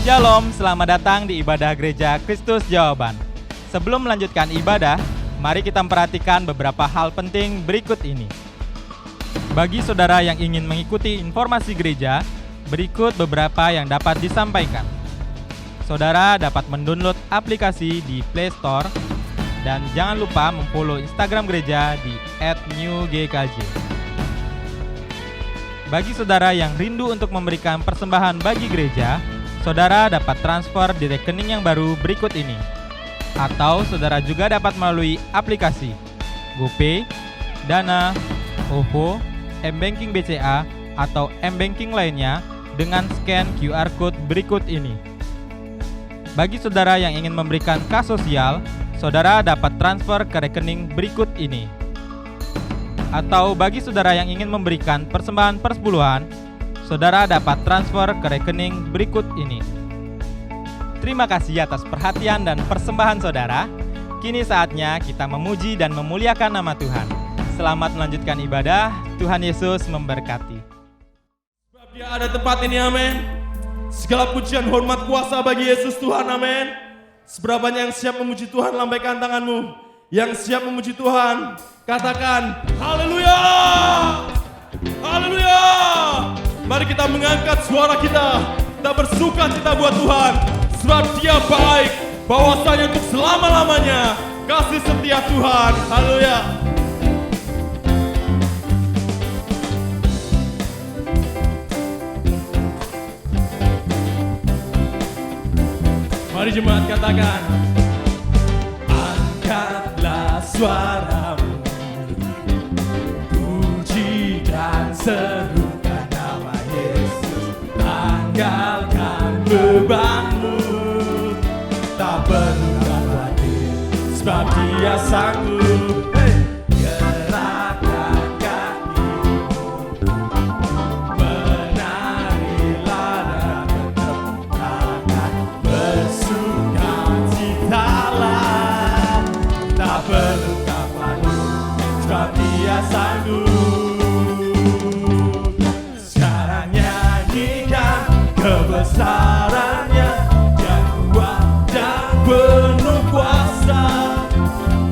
Shalom, selamat datang di ibadah Gereja Kristus Jawaban. Sebelum melanjutkan ibadah, mari kita memperhatikan beberapa hal penting berikut ini. Bagi saudara yang ingin mengikuti informasi gereja, berikut beberapa yang dapat disampaikan. Saudara dapat mendownload aplikasi di Play Store dan jangan lupa memfollow Instagram gereja di @newgkj. Bagi saudara yang rindu untuk memberikan persembahan bagi gereja, saudara dapat transfer di rekening yang baru berikut ini. Atau saudara juga dapat melalui aplikasi GoPay, Dana, OVO, M-Banking BCA, atau M-Banking lainnya dengan scan QR Code berikut ini. Bagi saudara yang ingin memberikan kas sosial, saudara dapat transfer ke rekening berikut ini. Atau bagi saudara yang ingin memberikan persembahan persepuluhan, saudara dapat transfer ke rekening berikut ini. Terima kasih atas perhatian dan persembahan saudara. Kini saatnya kita memuji dan memuliakan nama Tuhan. Selamat melanjutkan ibadah. Tuhan Yesus memberkati. Sebab Dia ada tempat ini, amin. Segala pujian, hormat, kuasa bagi Yesus Tuhan, amin. Seberapa banyak yang siap memuji Tuhan, lambaikan tanganmu. Yang siap memuji Tuhan, katakan haleluya. Haleluya. Mari kita mengangkat suara kita bersuka cita buat Tuhan. Sebab Dia baik, bahwasanya untuk selama-lamanya kasih setia Tuhan. Haleluya. Mari jemaat katakan, angkatlah suaramu, puji dan seru. Tinggalkan bebanmu, tak perlu khawatir, sebab Dia sanggup. Gerakkan kakimu, menarilah dan bertepuk tangan, bersukacitalah, tak perlu khawatir, sebab Dia sanggup. Kebesarannya yang kuat dan penuh kuasa,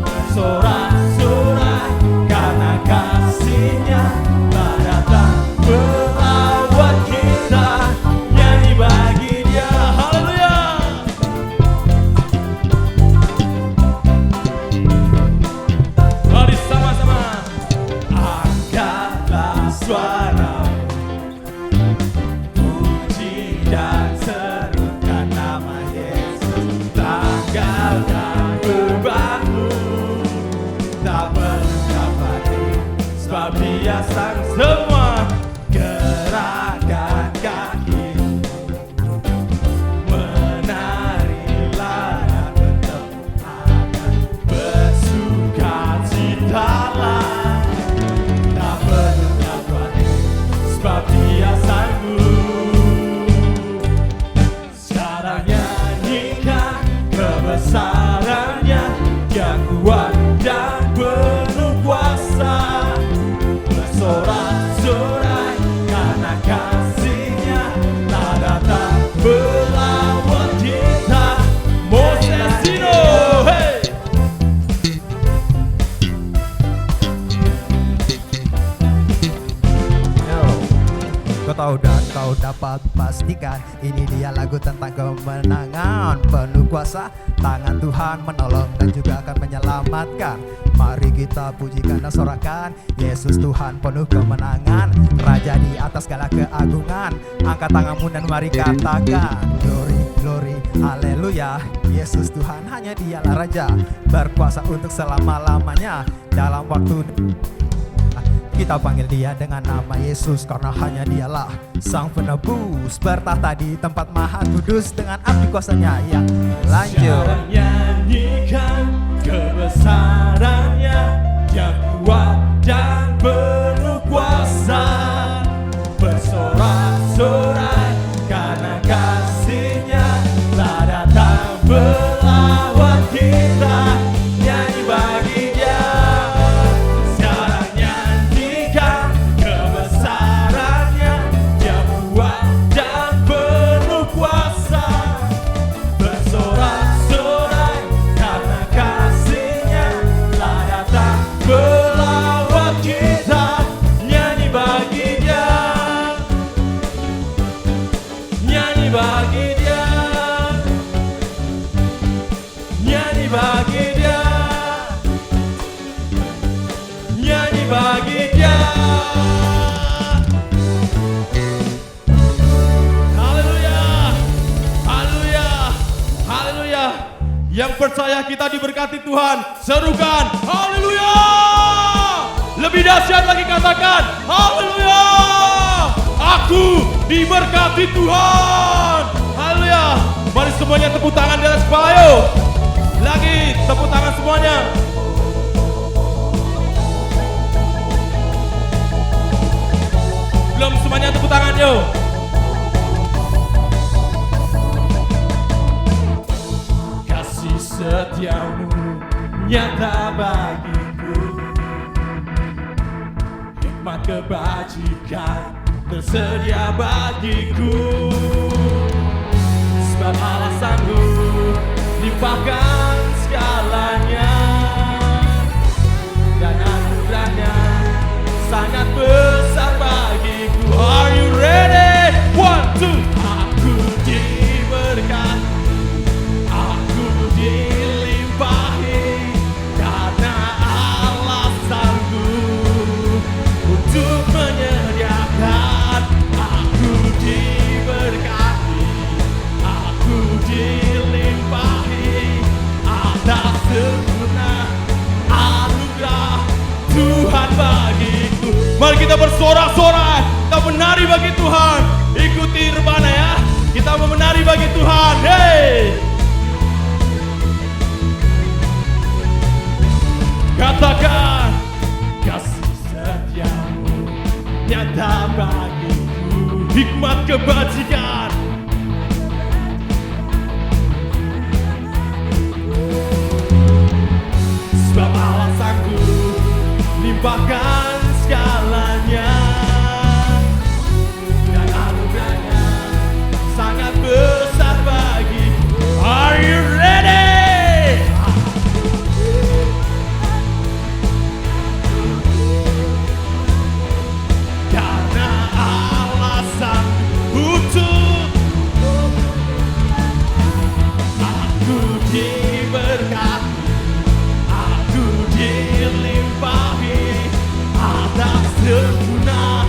bersorak-sorai karena kasih-Nya telah datang melawat kita, nyanyi bagi Dia. Haleluya. Mari sama-sama angkatlah suara dan serukan nama Yesus. Tinggalkan bebanmu, tak perlu khawatir, sebab Dia sang semua. Gerakkan kakimu, menarilah dan bertepuk tangan, bersukacitalah, tak perlu khawatir, sebab Dia sanggup. Kebesarannya yang kuat dan penuh kuasa, bersorak-sorai karena kasih-Nya telah datang melawat kita. Mosesino, hey! Kau tahu dan kau dapat pastikan, ini dia lagu tentang kemenangan. Penuh kuasa, tangan Tuhan menolong dan juga akan menyelamatkan. Mari kita pujikan dan sorakan, Yesus Tuhan penuh kemenangan, Raja di atas segala keagungan. Angkat tanganmu dan mari katakan, glory, glory, haleluya. Yesus Tuhan hanya Dialah Raja, berkuasa untuk selama-lamanya. Dalam waktu kita panggil Dia dengan nama Yesus, karena hanya Dialah Sang Penebus, bertahta di tempat Maha Kudus dengan api kuasa-Nya yang lanjut. Nyanyikan kebesarannya yang kuat dan penuh kuasa, bersorak-sorai karena kasih-Nya telah datang melawat kita, nyanyi bagi Dia. Sekarang nyanyikan kebesarannya yang kuat dan penuh kuasa. percaya kita diberkati Tuhan. Serukan, haleluya. Lebih dahsyat lagi katakan, haleluya. Aku diberkati Tuhan. Haleluya. Mari semuanya tepuk tangan di atas kepala yuk. Lagi tepuk tangan semuanya. Belum semuanya tepuk tangan yuk. Kasih setiamu nyata bagiku, hikmat kebajikan tersedia bagiku. Sebab alasanmu limpahkan segalanya, dan anugerahnya sangat besar bagiku. Are you ready? 1, 2. Aku diberkati, aku dilimpahi, karena alasanku untuk menyediakan. Aku diberkati, aku dilimpahi atas sempurna anugerah Tuhan bagiku. Mari kita bersorak-sorai, kita menari bagi Tuhan. Ikuti rebana ya, kita mau menari bagi Tuhan. Hey, katakan, kasih setiamu nyata bagiku, hikmat kebajikan sebab alasanku limpahkan segalanya, dan anugerahnya sangat besar bagiku. Are you ready? Karena alasan untuk aku diberkati, aku dilimpahi atas sempurna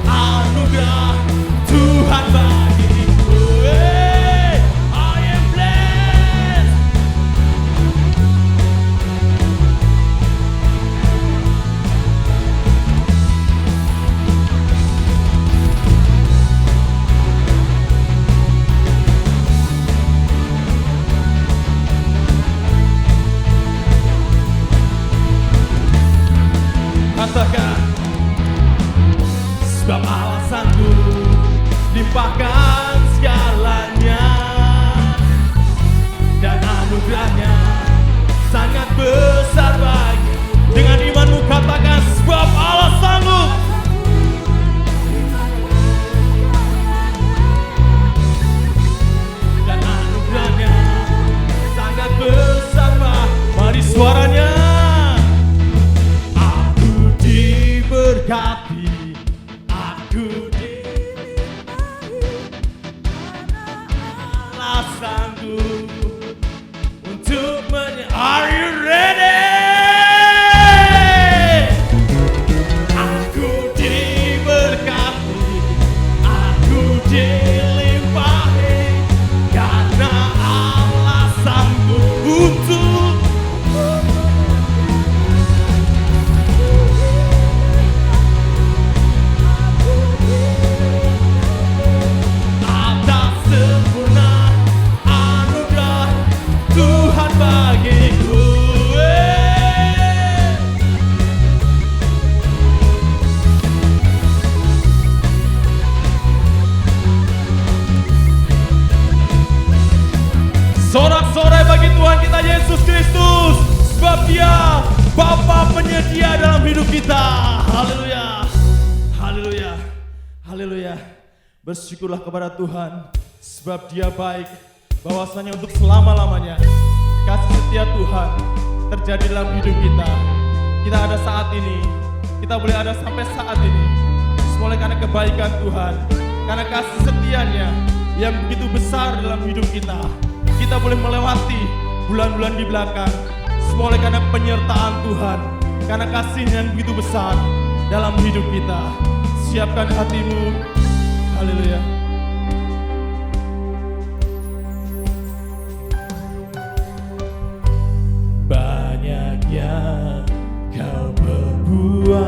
anugerah Tuhan bagiku. Hey, I am blessed. Katakan, sebab alasanku limpahkan segalanya, dan anugerahnya sangat besar bagi. Dengan imanmu katakan, sebab alasanku dan anugerahnya sangat besar bagi. Mari suaranya. Berkati, aku dilimpahi, alasanku untuk Are you ready? Aku diberkati, aku dilimpahi, karena alasanku untuk sorak-sorai bagi Tuhan kita Yesus Kristus, sebab Dia Bapa penyedia dalam hidup kita. Haleluya, haleluya, haleluya. Bersyukurlah kepada Tuhan, sebab Dia baik, bahwasanya untuk selama-lamanya kasih setia Tuhan terjadi dalam hidup kita. Kita ada saat ini, kita boleh ada sampai saat ini, semua oleh karena kebaikan Tuhan, karena kasih setianya yang begitu besar dalam hidup kita. Kita boleh melewati bulan-bulan di belakang, semua oleh karena penyertaan Tuhan, karena kasih yang begitu besar dalam hidup kita. Siapkan hatimu, haleluya. yang kau perbuat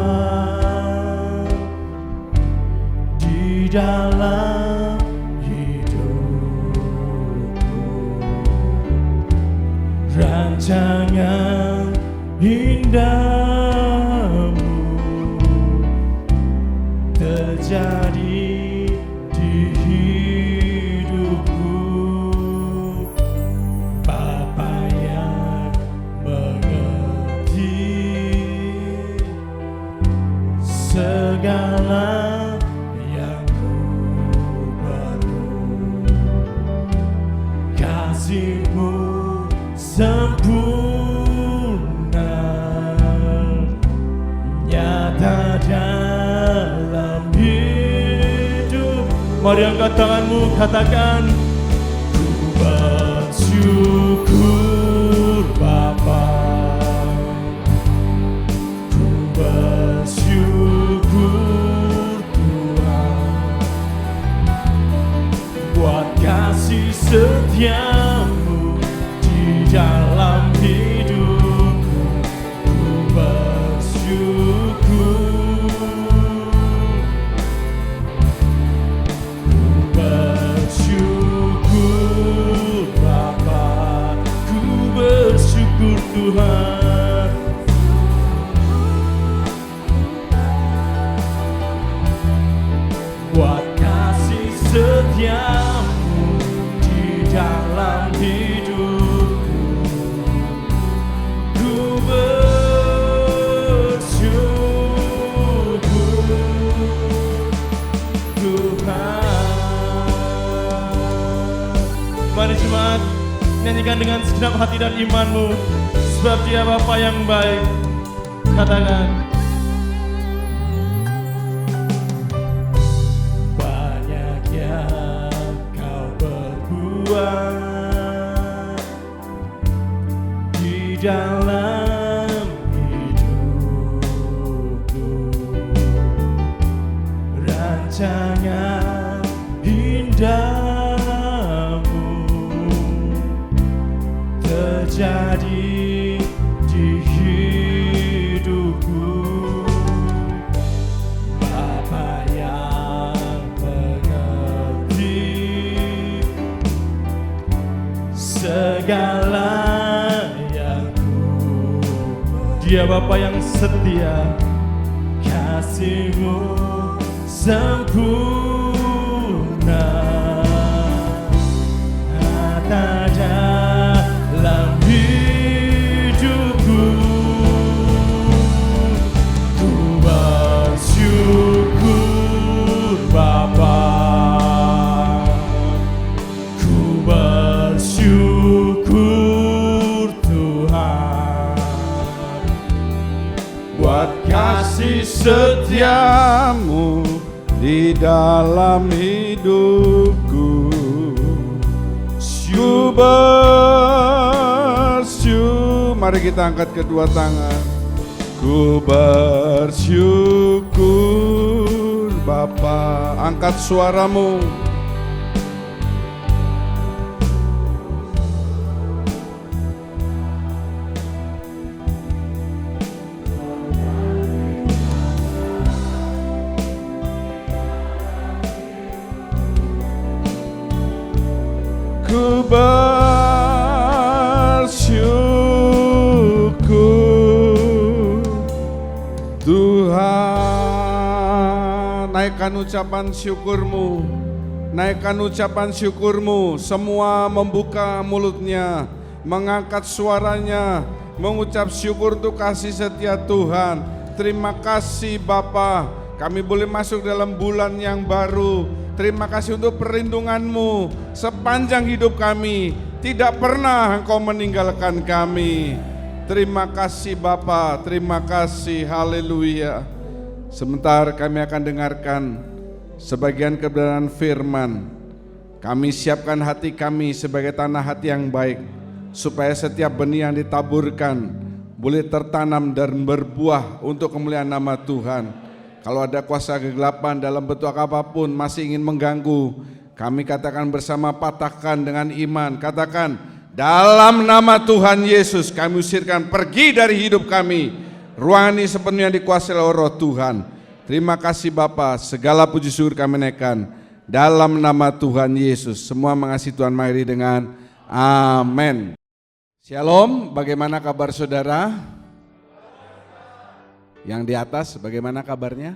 di dalam hidupku, rancangan indahmu terjadi di hidupku. Bapa yang mengerti segala yang ku perlu, kasih-Mu sempurna nyata dalam hidup. Mari angkat tanganmu, katakan, ku bersyukur Bapa, ku bersyukur Tuhan, buat kasih setia-Mu di dalam hidupku. Ku bersyukur, ku bersyukur Bapa, ku bersyukur Tuhan, buat kasih setia-Mu di dalam hidupku. Ku bersyukur Tuhan. Mari jemaat, nyanyikan dengan segenap hati dan imanmu, sebab Dia Bapa yang baik. Katakan, banyak yang kau perbuat di dalam hidupku, rancangan indahmu terjadi di hidupku. Bapa yang mengerti segala yang ku, Dia Bapa yang setia, kasih-Mu sempurna nyata dalam hidupku. Ku bersyukur Bapa, ku bersyukur Tuhan, buat kasih setia-Mu di dalam hidupku. Ku bersyukur. Mari kita angkat kedua tangan. Ku bersyukur Bapa. Angkat suaramu. Ku bersyukur Tuhan. Naikkan ucapan syukurmu, naikkan ucapan syukurmu. Semua membuka mulutnya, mengangkat suaranya, mengucap syukur untuk kasih setia Tuhan. Terima kasih Bapa, kami boleh masuk dalam bulan yang baru. Terima kasih untuk perlindungan-Mu sepanjang hidup kami. Tidak pernah Engkau meninggalkan kami. Terima kasih Bapa, terima kasih, haleluya. Sebentar kami akan dengarkan sebagian kebenaran firman. Kami siapkan hati kami sebagai tanah hati yang baik, supaya setiap benih yang ditaburkan boleh tertanam dan berbuah untuk kemuliaan nama Tuhan. Kalau ada kuasa kegelapan dalam bentuk apapun masih ingin mengganggu, kami katakan bersama, patahkan dengan iman. Katakan, Dalam nama Tuhan Yesus kami usirkan pergi dari hidup kami ruangan ini sepenuhnya dikuasai oleh Roh Tuhan. Terima kasih Bapa, segala puji syukur kami naikkan dalam nama Tuhan Yesus. Semua mengasihi Tuhan, mari dengan amin. Shalom, bagaimana kabar saudara? Yang di atas bagaimana kabarnya?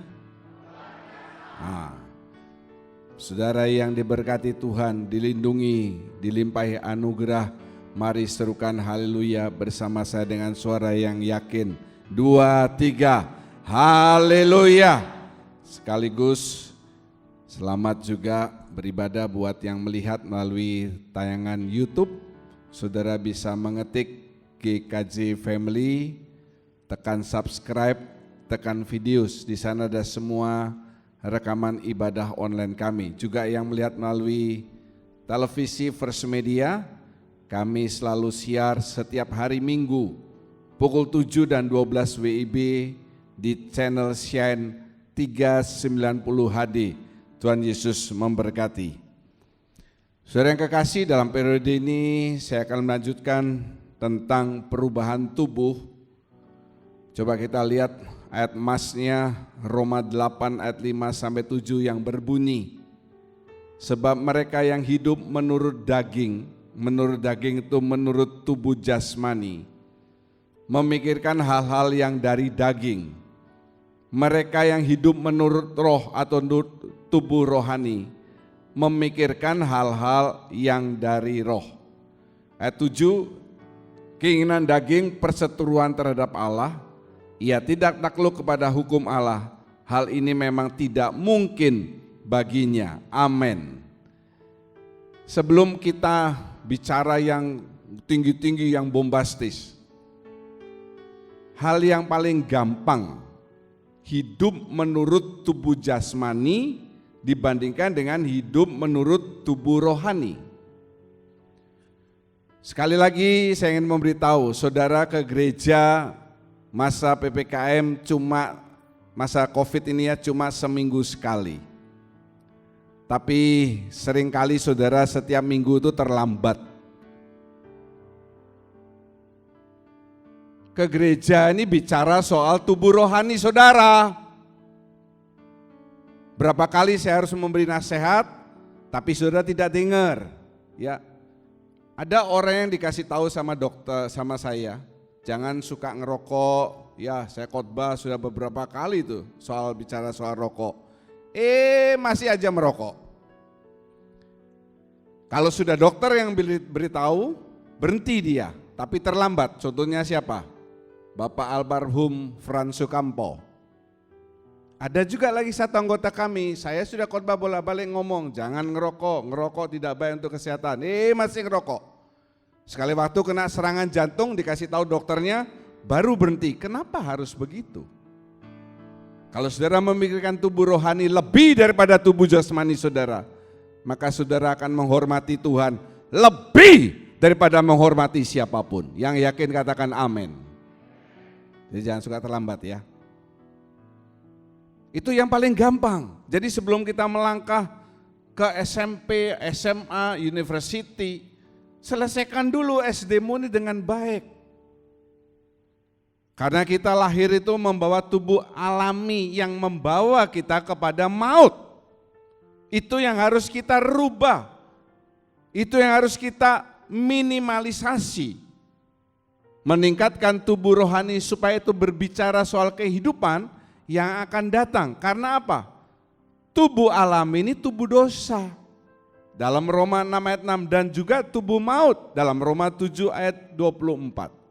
Saudara yang diberkati Tuhan, dilindungi, dilimpahi anugerah, mari serukan haleluya bersama saya dengan suara yang yakin. 2, 3, haleluya. Sekaligus selamat juga beribadah buat yang melihat melalui tayangan YouTube. Saudara bisa mengetik GKJ Family, tekan subscribe, tekan videos. Di sana ada semua rekaman ibadah online kami. Juga yang melihat melalui televisi First Media, kami selalu siar setiap hari Minggu pukul 7 dan 12 WIB di channel Shine 390 HD. Tuhan Yesus memberkati. Saudara yang kekasih, dalam periode ini saya akan melanjutkan tentang perubahan tubuh. Coba kita lihat ayat emasnya Roma 8 ayat 5-7 yang berbunyi, sebab mereka yang hidup menurut daging itu menurut tubuh jasmani, memikirkan hal-hal yang dari daging. Mereka yang hidup menurut roh atau tubuh rohani, memikirkan hal-hal yang dari roh. Ayat 7, keinginan daging perseteruan terhadap Allah, ia tidak takluk kepada hukum Allah. Hal ini memang tidak mungkin baginya. Amin. Sebelum kita bicara yang tinggi-tinggi, yang bombastis, hal yang paling gampang hidup menurut tubuh jasmani dibandingkan dengan hidup menurut tubuh rohani. Sekali lagi saya ingin memberitahu saudara, ke gereja masa PPKM masa COVID ini ya cuma seminggu sekali. Tapi seringkali saudara setiap minggu itu terlambat. Ke gereja ini bicara soal tubuh rohani saudara. Berapa kali saya harus memberi nasihat, tapi saudara tidak dengar. Ya, ada orang yang dikasih tahu sama dokter, sama saya, jangan suka ngerokok. Ya, saya khotbah sudah beberapa kali itu bicara soal rokok. Masih aja merokok. Kalau sudah dokter yang beritahu, berhenti dia, tapi terlambat. Contohnya siapa? Bapak almarhum Frans Sukampo. Ada juga lagi satu anggota kami, saya sudah khotbah bolak-balik ngomong, jangan ngerokok tidak baik untuk kesehatan. Masih ngerokok. Sekali waktu kena serangan jantung, dikasih tahu dokternya, baru berhenti. Kenapa harus begitu? Kalau saudara memikirkan tubuh rohani lebih daripada tubuh jasmani saudara, maka saudara akan menghormati Tuhan lebih daripada menghormati siapapun. Yang yakin katakan amin. Jadi jangan suka terlambat ya. Itu yang paling gampang. Jadi sebelum kita melangkah ke SMP, SMA, university, selesaikan dulu SD-mu ini dengan baik. Karena kita lahir itu membawa tubuh alami yang membawa kita kepada maut. Itu yang harus kita rubah. Itu yang harus kita minimalisasi. Meningkatkan tubuh rohani supaya itu berbicara soal kehidupan yang akan datang. Karena apa? Tubuh alami ini tubuh dosa. Dalam Roma 6 ayat 6 dan juga tubuh maut dalam Roma 7 ayat 24.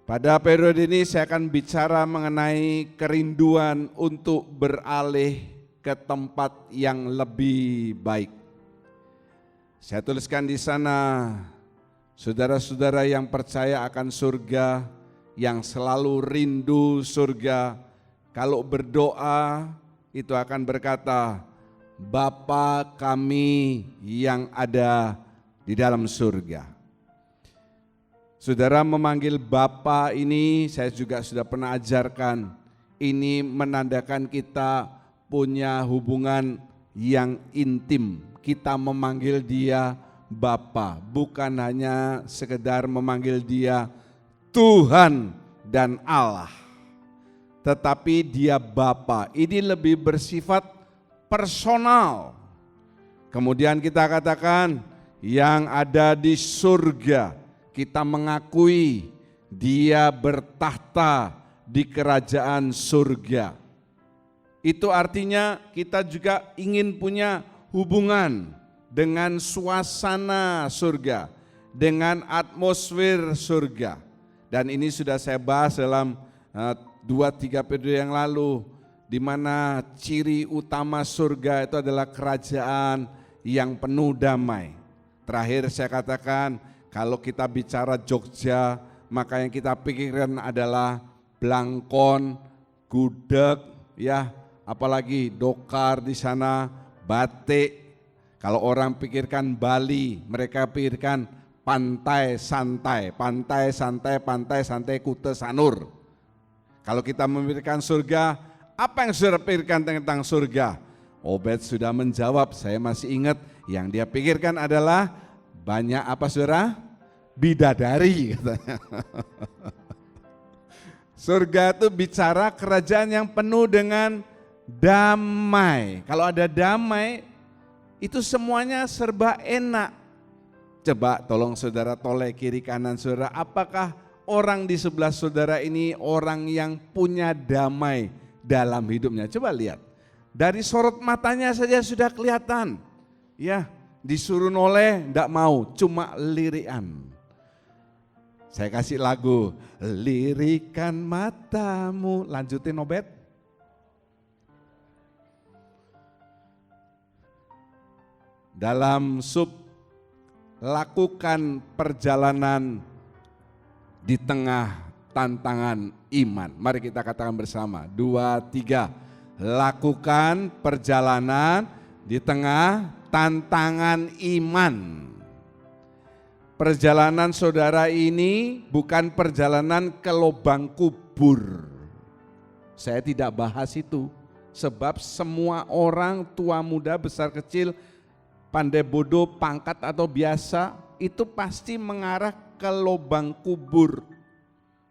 Pada periode ini saya akan bicara mengenai kerinduan untuk beralih ke tempat yang lebih baik. Saya tuliskan di sana, saudara-saudara yang percaya akan surga, yang selalu rindu surga, kalau berdoa itu akan berkata, Bapa kami yang ada di dalam surga. Saudara memanggil Bapa ini, saya juga sudah pernah ajarkan, ini menandakan kita punya hubungan yang intim. Kita memanggil dia Bapa, bukan hanya sekedar memanggil Dia Tuhan dan Allah, tetapi Dia Bapa. Ini lebih bersifat personal. Kemudian kita katakan yang ada di surga, kita mengakui Dia bertahta di kerajaan surga. Itu artinya kita juga ingin punya hubungan dengan suasana surga, dengan atmosfer surga. Dan ini sudah saya bahas dalam 2-3 periode yang lalu, di mana ciri utama surga itu adalah kerajaan yang penuh damai. Terakhir saya katakan, kalau kita bicara Jogja, maka yang kita pikirkan adalah Blangkon, gudeg, ya, apalagi dokar di sana, batik. Kalau orang pikirkan Bali, mereka pikirkan pantai santai, pantai santai, pantai santai Kuta Sanur. Kalau kita memikirkan surga, apa yang saudara pikirkan tentang surga? Obed sudah menjawab, saya masih ingat yang dia pikirkan adalah banyak apa saudara? Bidadari katanya. Surga itu bicara kerajaan yang penuh dengan damai. Kalau ada damai, itu semuanya serba enak. Coba tolong saudara toleh kiri kanan saudara, apakah orang di sebelah saudara ini orang yang punya damai dalam hidupnya? Coba lihat, dari sorot matanya saja sudah kelihatan. Ya, disuruh noleh enggak mau, cuma lirikan. Saya kasih lagu, lirikan matamu, lanjutin Obed. Dalam sub, lakukan perjalanan di tengah tantangan iman. Mari kita katakan bersama, 2, 3. Lakukan perjalanan di tengah tantangan iman. Perjalanan saudara ini bukan perjalanan ke lubang kubur. Saya tidak bahas itu, sebab semua orang tua muda besar kecil, pandai bodoh, pangkat atau biasa, itu pasti mengarah ke lubang kubur.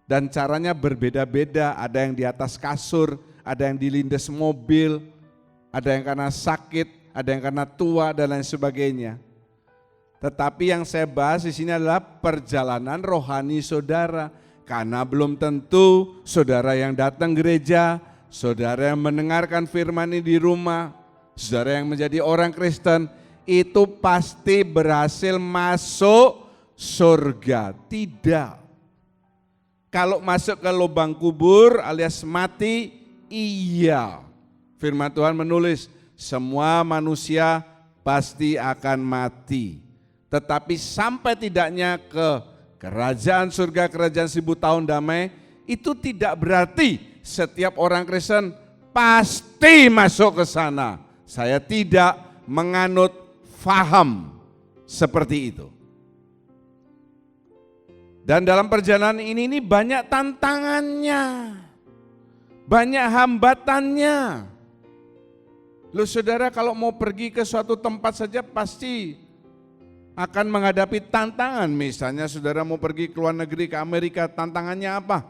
Dan caranya berbeda-beda, ada yang di atas kasur, ada yang dilindas mobil, ada yang karena sakit, ada yang karena tua dan lain sebagainya. Tetapi yang saya bahas di sini adalah perjalanan rohani saudara. Karena belum tentu saudara yang datang gereja, saudara yang mendengarkan firman ini di rumah, saudara yang menjadi orang Kristen, itu pasti berhasil masuk surga. Tidak. Kalau masuk ke lubang kubur alias mati, iya. Firman Tuhan menulis, semua manusia pasti akan mati. Tetapi sampai tidaknya ke kerajaan surga, kerajaan 1000 tahun damai, itu tidak berarti setiap orang Kristen pasti masuk ke sana. Saya tidak menganut faham seperti itu. Dan dalam perjalanan ini banyak tantangannya, banyak hambatannya. Loh saudara, kalau mau pergi ke suatu tempat saja pasti akan menghadapi tantangan. Misalnya saudara mau pergi ke luar negeri, ke Amerika, tantangannya apa?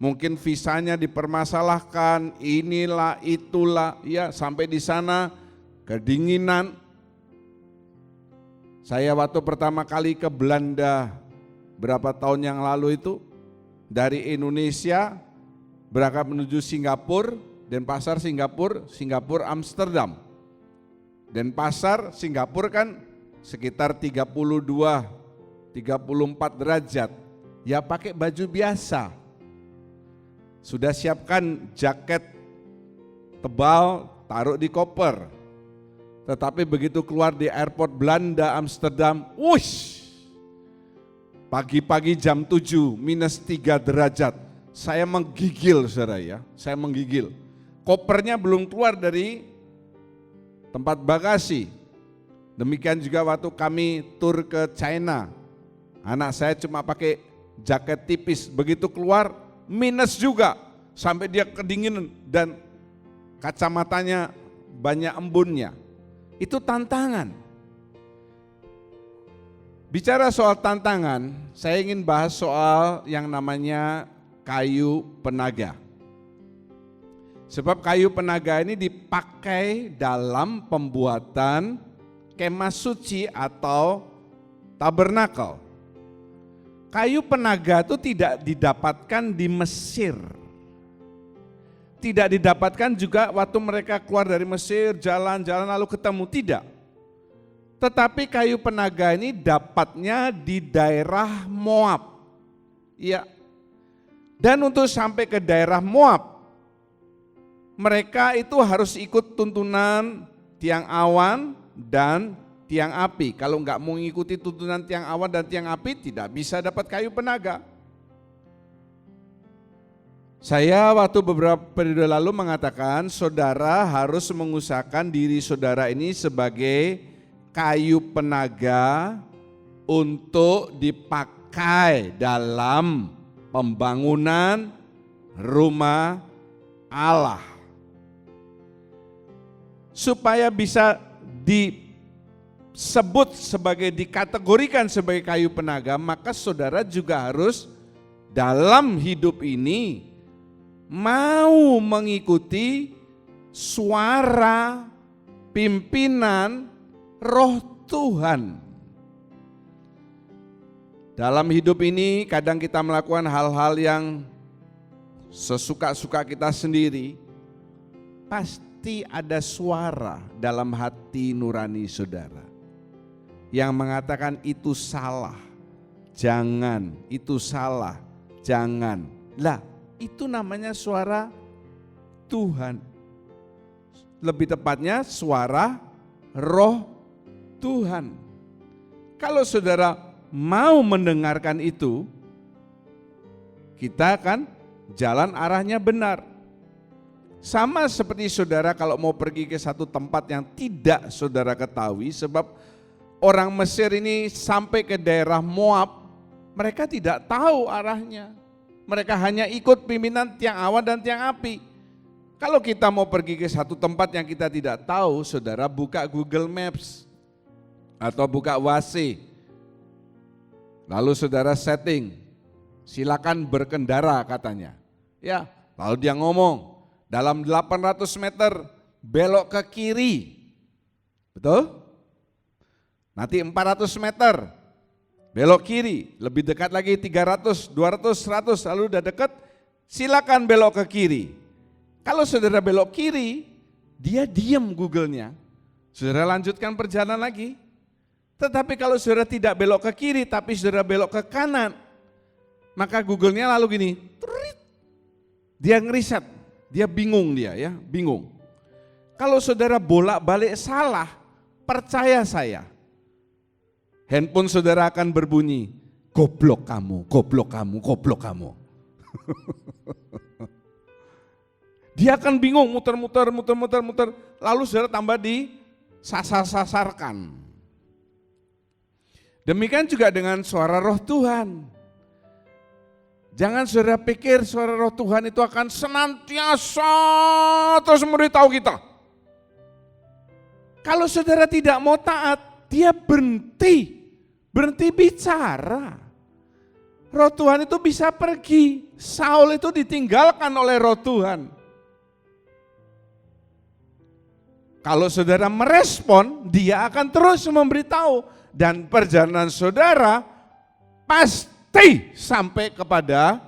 Mungkin visanya dipermasalahkan, inilah itulah, ya sampai di sana kedinginan. Saya waktu pertama kali ke Belanda berapa tahun yang lalu itu, dari Indonesia berangkat menuju Singapura, Denpasar Singapura, Singapura Amsterdam. Denpasar Singapura kan sekitar 32-34 derajat, ya pakai baju biasa. Sudah siapkan jaket tebal, taruh di koper. Tetapi begitu keluar di airport Belanda Amsterdam, wush, pagi-pagi jam 7 -3 derajat. Saya menggigil saudara ya, saya menggigil. Kopernya belum keluar dari tempat bagasi. Demikian juga waktu kami tur ke China, anak saya cuma pakai jaket tipis, begitu keluar minus juga, sampai dia kedinginan dan kacamatanya banyak embunnya. Itu tantangan. Bicara soal tantangan, saya ingin bahas soal yang namanya kayu penaga. Sebab kayu penaga ini dipakai dalam pembuatan kemah suci atau tabernakel. Kayu penaga itu tidak didapatkan di Mesir. Tidak didapatkan juga waktu mereka keluar dari Mesir, jalan-jalan lalu ketemu, tidak. Tetapi kayu penaga ini dapatnya di daerah Moab. Ya. Dan untuk sampai ke daerah Moab, mereka itu harus ikut tuntunan tiang awan dan tiang api. Kalau enggak mau mengikuti tuntunan tiang awan dan tiang api, tidak bisa dapat kayu penaga. Saya waktu beberapa periode lalu mengatakan, saudara harus mengusahakan diri saudara ini sebagai kayu penaga untuk dipakai dalam pembangunan rumah Allah. Supaya bisa disebut sebagai, dikategorikan sebagai kayu penaga, maka saudara juga harus dalam hidup ini mau mengikuti suara pimpinan Roh Tuhan. Dalam hidup ini kadang kita melakukan hal-hal yang sesuka-suka kita sendiri. Pasti ada suara dalam hati nurani saudara yang mengatakan itu salah, jangan, itu salah, jangan. Lah, itu namanya suara Tuhan. Lebih tepatnya suara Roh Tuhan. Kalau saudara mau mendengarkan itu, kita akan jalan arahnya benar. Sama seperti saudara kalau mau pergi ke satu tempat yang tidak saudara ketahui, sebab orang Mesir ini sampai ke daerah Moab, mereka tidak tahu arahnya. Mereka hanya ikut pimpinan tiang awan dan tiang api. Kalau kita mau pergi ke satu tempat yang kita tidak tahu, saudara buka Google Maps atau buka Waze. Lalu saudara setting, silakan berkendara katanya. Ya, lalu dia ngomong, dalam 800 meter belok ke kiri. Betul? Nanti 400 meter belok kiri, lebih dekat lagi 300, 200, 100, lalu udah dekat, silakan belok ke kiri. Kalau saudara belok kiri, dia diam Google-nya. Saudara lanjutkan perjalanan lagi. Tetapi kalau saudara tidak belok ke kiri, tapi saudara belok ke kanan, maka Google-nya lalu gini, dia ngeriset, dia bingung dia ya, bingung. Kalau saudara bolak-balik salah, percaya saya, handphone saudara akan berbunyi, goblok kamu, goblok kamu, goblok kamu. Dia akan bingung, muter-muter, lalu saudara tambah di sasar-sasarkan. Demikian juga dengan suara Roh Tuhan. Jangan saudara pikir suara Roh Tuhan itu akan senantiasa terus memberitahu kita. Kalau saudara tidak mau taat, dia berhenti bicara. Roh Tuhan itu bisa pergi. Saul itu ditinggalkan oleh Roh Tuhan. Kalau saudara merespon, dia akan terus memberitahu. Dan perjalanan saudara pasti sampai kepada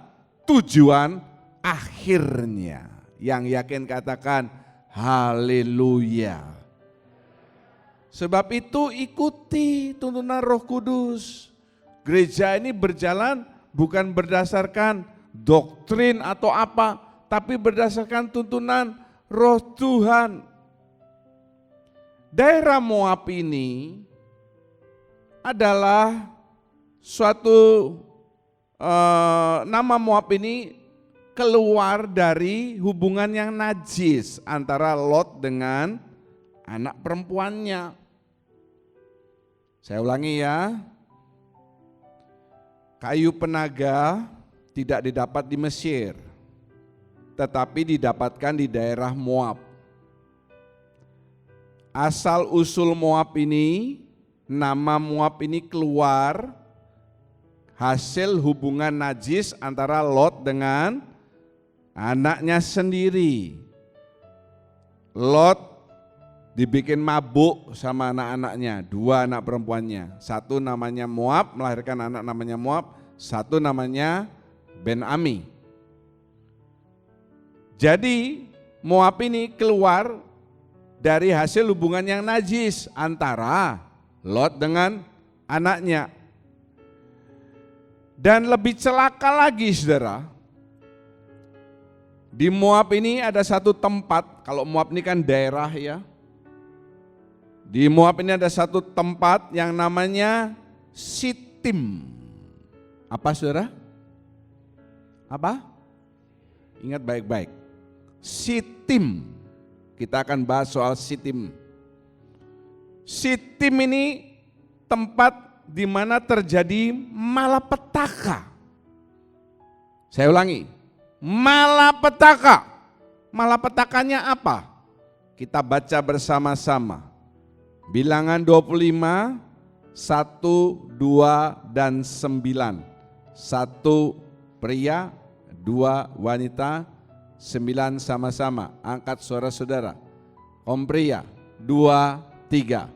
tujuan akhirnya. Yang yakin katakan haleluya. Sebab itu ikuti tuntunan Roh Kudus. Gereja ini berjalan bukan berdasarkan doktrin atau apa, tapi berdasarkan tuntunan Roh Tuhan. Daerah Moab ini adalah suatu nama Moab ini keluar dari hubungan yang najis antara Lot dengan anak perempuannya. Saya ulangi ya, kayu penaga tidak didapat di Mesir, tetapi didapatkan di daerah Moab. Asal usul Moab ini nama Moab ini keluar hasil hubungan najis antara Lot dengan anaknya sendiri. Lot dibikin mabuk sama anak-anaknya, 2 anak perempuannya. Satu namanya Moab, melahirkan anak namanya Moab, satu namanya Ben-Ami. Jadi Moab ini keluar dari hasil hubungan yang najis antara Lot dengan anaknya. Dan lebih celaka lagi saudara, di Moab ini ada satu tempat, kalau Moab ini kan daerah ya. Di Moab ini ada satu tempat yang namanya Sitim. Apa saudara? Apa? Ingat baik-baik. Sitim. Kita akan bahas soal Sitim. Sitim ini tempat di mana terjadi malapetaka. Saya ulangi. Malapetaka. Malapetakanya apa? Kita baca bersama-sama. Bilangan 25, 1, 2, dan 9. 1 pria, 2 wanita, 9 sama-sama. Angkat suara saudara. Om pria, 2, 3.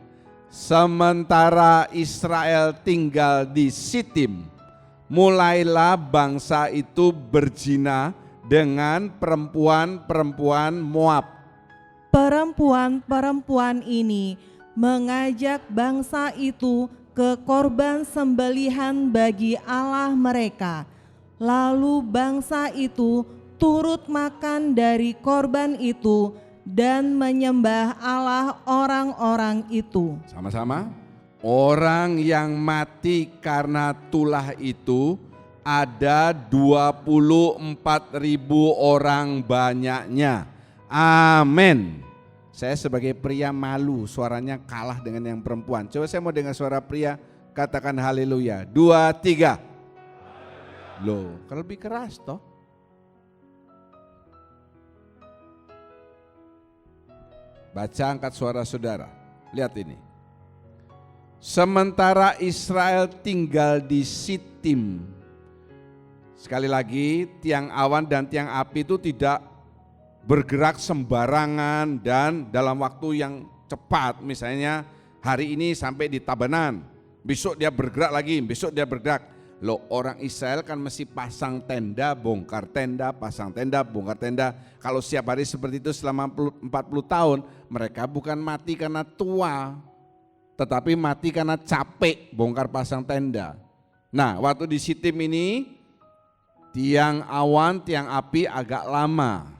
Sementara Israel tinggal di Sitim, mulailah bangsa itu berzina dengan perempuan-perempuan Moab. Perempuan-perempuan ini mengajak bangsa itu ke korban sembelihan bagi Allah mereka. Lalu bangsa itu turut makan dari korban itu dan menyembah Allah orang-orang itu. Sama-sama. Orang yang mati karena tulah itu ada 24.000 orang banyaknya. Amin. Saya sebagai pria malu suaranya kalah dengan yang perempuan. Coba saya mau dengar suara pria, katakan haleluya. 2, 3. Loh, kalau lebih keras toh. Baca, angkat suara saudara. Lihat ini. Sementara Israel tinggal di Sitim. Sekali lagi, tiang awan dan tiang api itu tidak bergerak sembarangan dan dalam waktu yang cepat. Misalnya hari ini sampai di Tabanan, besok dia bergerak lagi, besok dia bergerak. Loh, orang Israel kan mesti pasang tenda, bongkar tenda, pasang tenda, bongkar tenda. Kalau setiap hari seperti itu selama 40 tahun, mereka bukan mati karena tua, tetapi mati karena capek bongkar pasang tenda. Nah, waktu di Sitim ini, tiang awan, tiang api agak lama.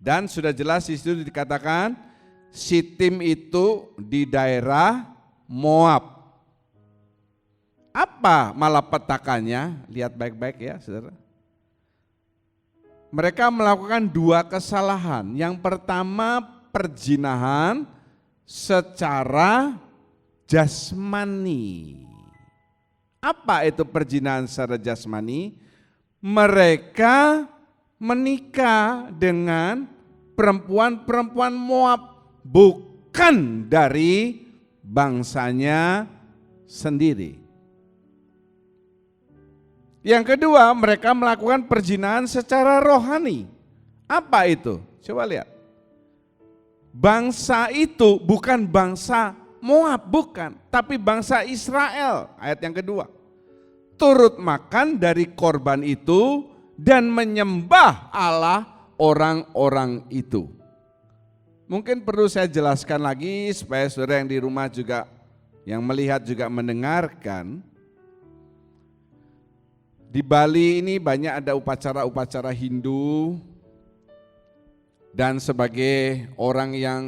Dan sudah jelas di situ dikatakan Sitim itu di daerah Moab. Apa malapetakannya? Lihat baik-baik ya saudara. Mereka melakukan 2 kesalahan. Yang pertama perzinahan secara jasmani. Apa itu perzinahan secara jasmani? Mereka menikah dengan perempuan-perempuan Moab, bukan dari bangsanya sendiri. Yang kedua, mereka melakukan perzinahan secara rohani. Apa itu? Coba lihat. Bangsa itu bukan bangsa Moab, bukan, tapi bangsa Israel. Ayat yang kedua. Turut makan dari korban itu dan menyembah Allah orang-orang itu. Mungkin perlu saya jelaskan lagi supaya saudara yang di rumah juga, yang melihat juga mendengarkan. Di Bali ini banyak ada upacara-upacara Hindu, dan sebagai orang yang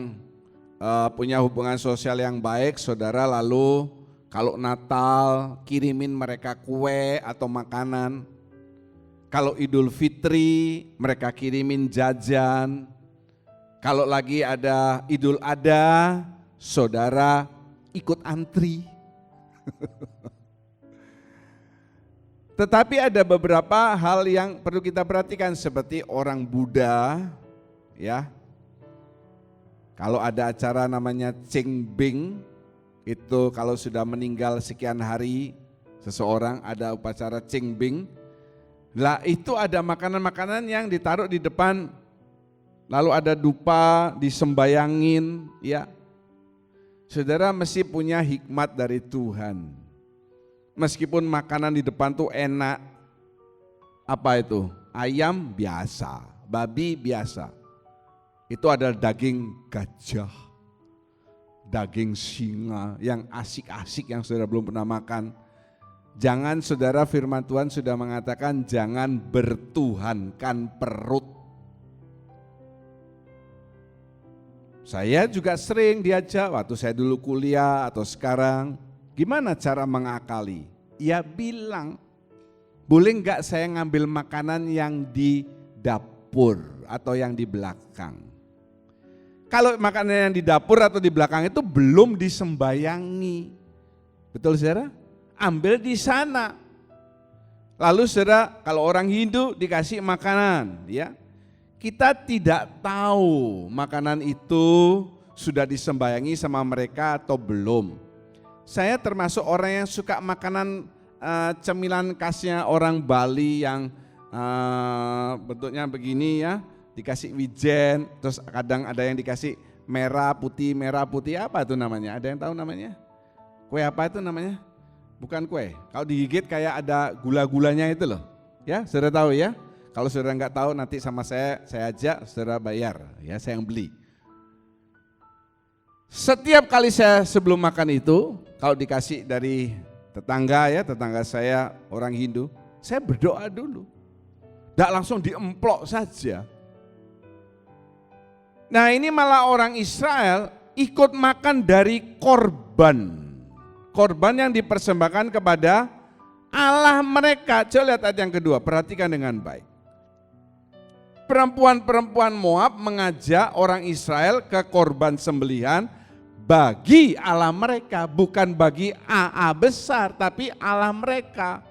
punya hubungan sosial yang baik, saudara lalu kalau Natal kirimin mereka kue atau makanan. Kalau Idul Fitri mereka kirimin jajan. Kalau lagi ada Idul Adha, saudara ikut antri. Tetapi ada beberapa hal yang perlu kita perhatikan seperti orang Buddha, ya. Kalau ada acara namanya Cengbing, Itu kalau sudah meninggal sekian hari seseorang, ada upacara Qingbing. Lah itu ada makanan-makanan yang ditaruh di depan, lalu ada dupa disembayangin, ya. Saudara mesti punya hikmat dari Tuhan. Meskipun makanan di depan tuh enak, apa itu? Ayam biasa, babi biasa. Itu adalah daging gajah, daging singa yang asik-asik yang saudara belum pernah makan. Jangan, saudara, firman Tuhan sudah mengatakan jangan bertuhankan perut. Saya juga sering diajak waktu saya dulu kuliah atau sekarang, gimana cara mengakali? Ya bilang, boleh enggak saya ngambil makanan yang di dapur atau yang di belakang? Kalau makanan yang di dapur atau di belakang itu belum disembayangi, betul saudara? Ambil di sana. Lalu saudara, kalau orang Hindu dikasih makanan, ya, kita tidak tahu makanan itu sudah disembayangi sama mereka atau belum. Saya termasuk orang yang suka makanan cemilan khasnya orang Bali yang bentuknya begini, ya, dikasih wijen, terus kadang ada yang dikasih merah putih, apa itu namanya? Ada yang tahu namanya? Kue apa itu namanya? Bukan kue, kalau digigit kayak ada gula-gulanya itu loh, ya, saudara tahu ya? Kalau saudara nggak tahu nanti sama saya ajak, saudara bayar, ya, saya yang beli. Setiap kali saya sebelum makan itu, kalau dikasih dari tetangga, ya, tetangga saya orang Hindu, saya berdoa dulu. Nggak langsung diemplok saja. Nah ini malah orang Israel ikut makan dari korban. Korban yang dipersembahkan kepada Allah mereka. Coba lihat ayat yang kedua, perhatikan dengan baik. Perempuan-perempuan Moab mengajak orang Israel ke korban sembelihan bagi Allah mereka, bukan bagi AA besar, tapi Allah mereka.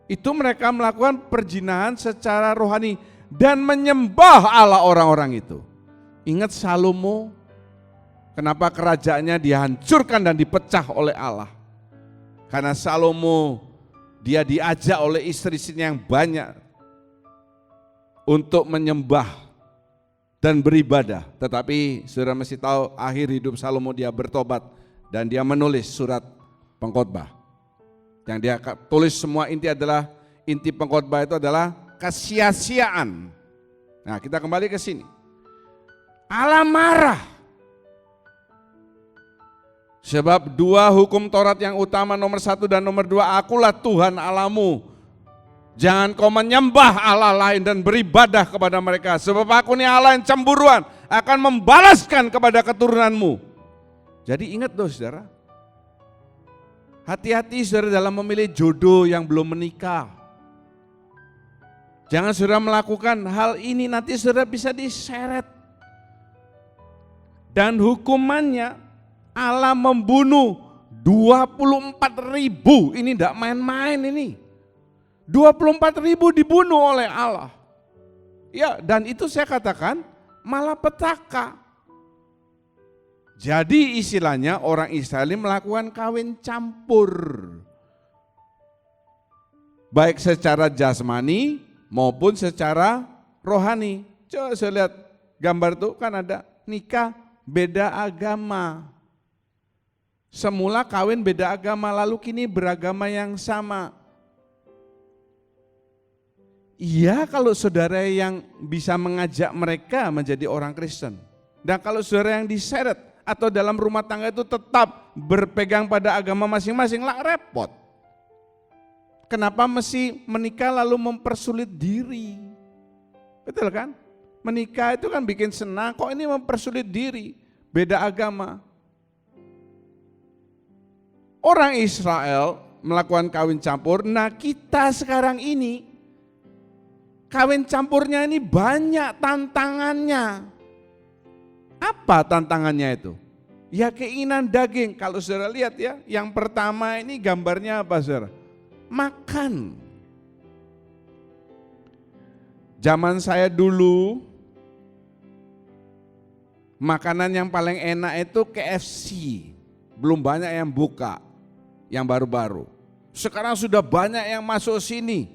Itu mereka melakukan perjinahan secara rohani dan menyembah Allah orang-orang itu. Ingat Salomo, kenapa kerajaannya dihancurkan dan dipecah oleh Allah? Karena Salomo dia diajak oleh istri-istrinya yang banyak untuk menyembah dan beribadah. Tetapi saudara mesti tahu akhir hidup Salomo dia bertobat dan dia menulis surat pengkhotbah. Yang dia tulis semua inti pengkhotbah itu adalah kesia-siaan. Nah kita kembali ke sini. Allah marah. Sebab dua hukum Taurat yang utama nomor 1 dan nomor 2, akulah Tuhan Allahmu. Jangan kau menyembah Allah lain dan beribadah kepada mereka. Sebab aku ini Allah yang cemburuan, akan membalaskan kepada keturunanmu. Jadi ingat loh saudara. Hati-hati saudara dalam memilih jodoh yang belum menikah. Jangan saudara melakukan hal ini, nanti saudara bisa diseret. Dan hukumannya Allah membunuh 24.000, ini tidak main-main ini. 24.000 dibunuh oleh Allah. Ya, dan itu saya katakan malapetaka. Jadi istilahnya orang Israel melakukan kawin campur. Baik secara jasmani maupun secara rohani. Coba saya lihat gambar itu kan ada nikah beda agama. Semula kawin beda agama, lalu kini beragama yang sama. Iya kalau saudara yang bisa mengajak mereka menjadi orang Kristen. Dan kalau saudara yang diseret atau dalam rumah tangga itu tetap berpegang pada agama masing-masing, lah repot. Kenapa mesti menikah lalu mempersulit diri? Betul kan? Menikah itu kan bikin senang, kok ini mempersulit diri, beda agama. Orang Israel melakukan kawin campur, nah kita sekarang ini kawin campurnya ini banyak tantangannya. Apa tantangannya itu? Ya keinginan daging. Kalau saudara lihat ya, yang pertama ini gambarnya apa saudara? Makan. Zaman saya dulu, makanan yang paling enak itu KFC. belum banyak yang buka, yang baru-baru. Sekarang sudah banyak yang masuk sini,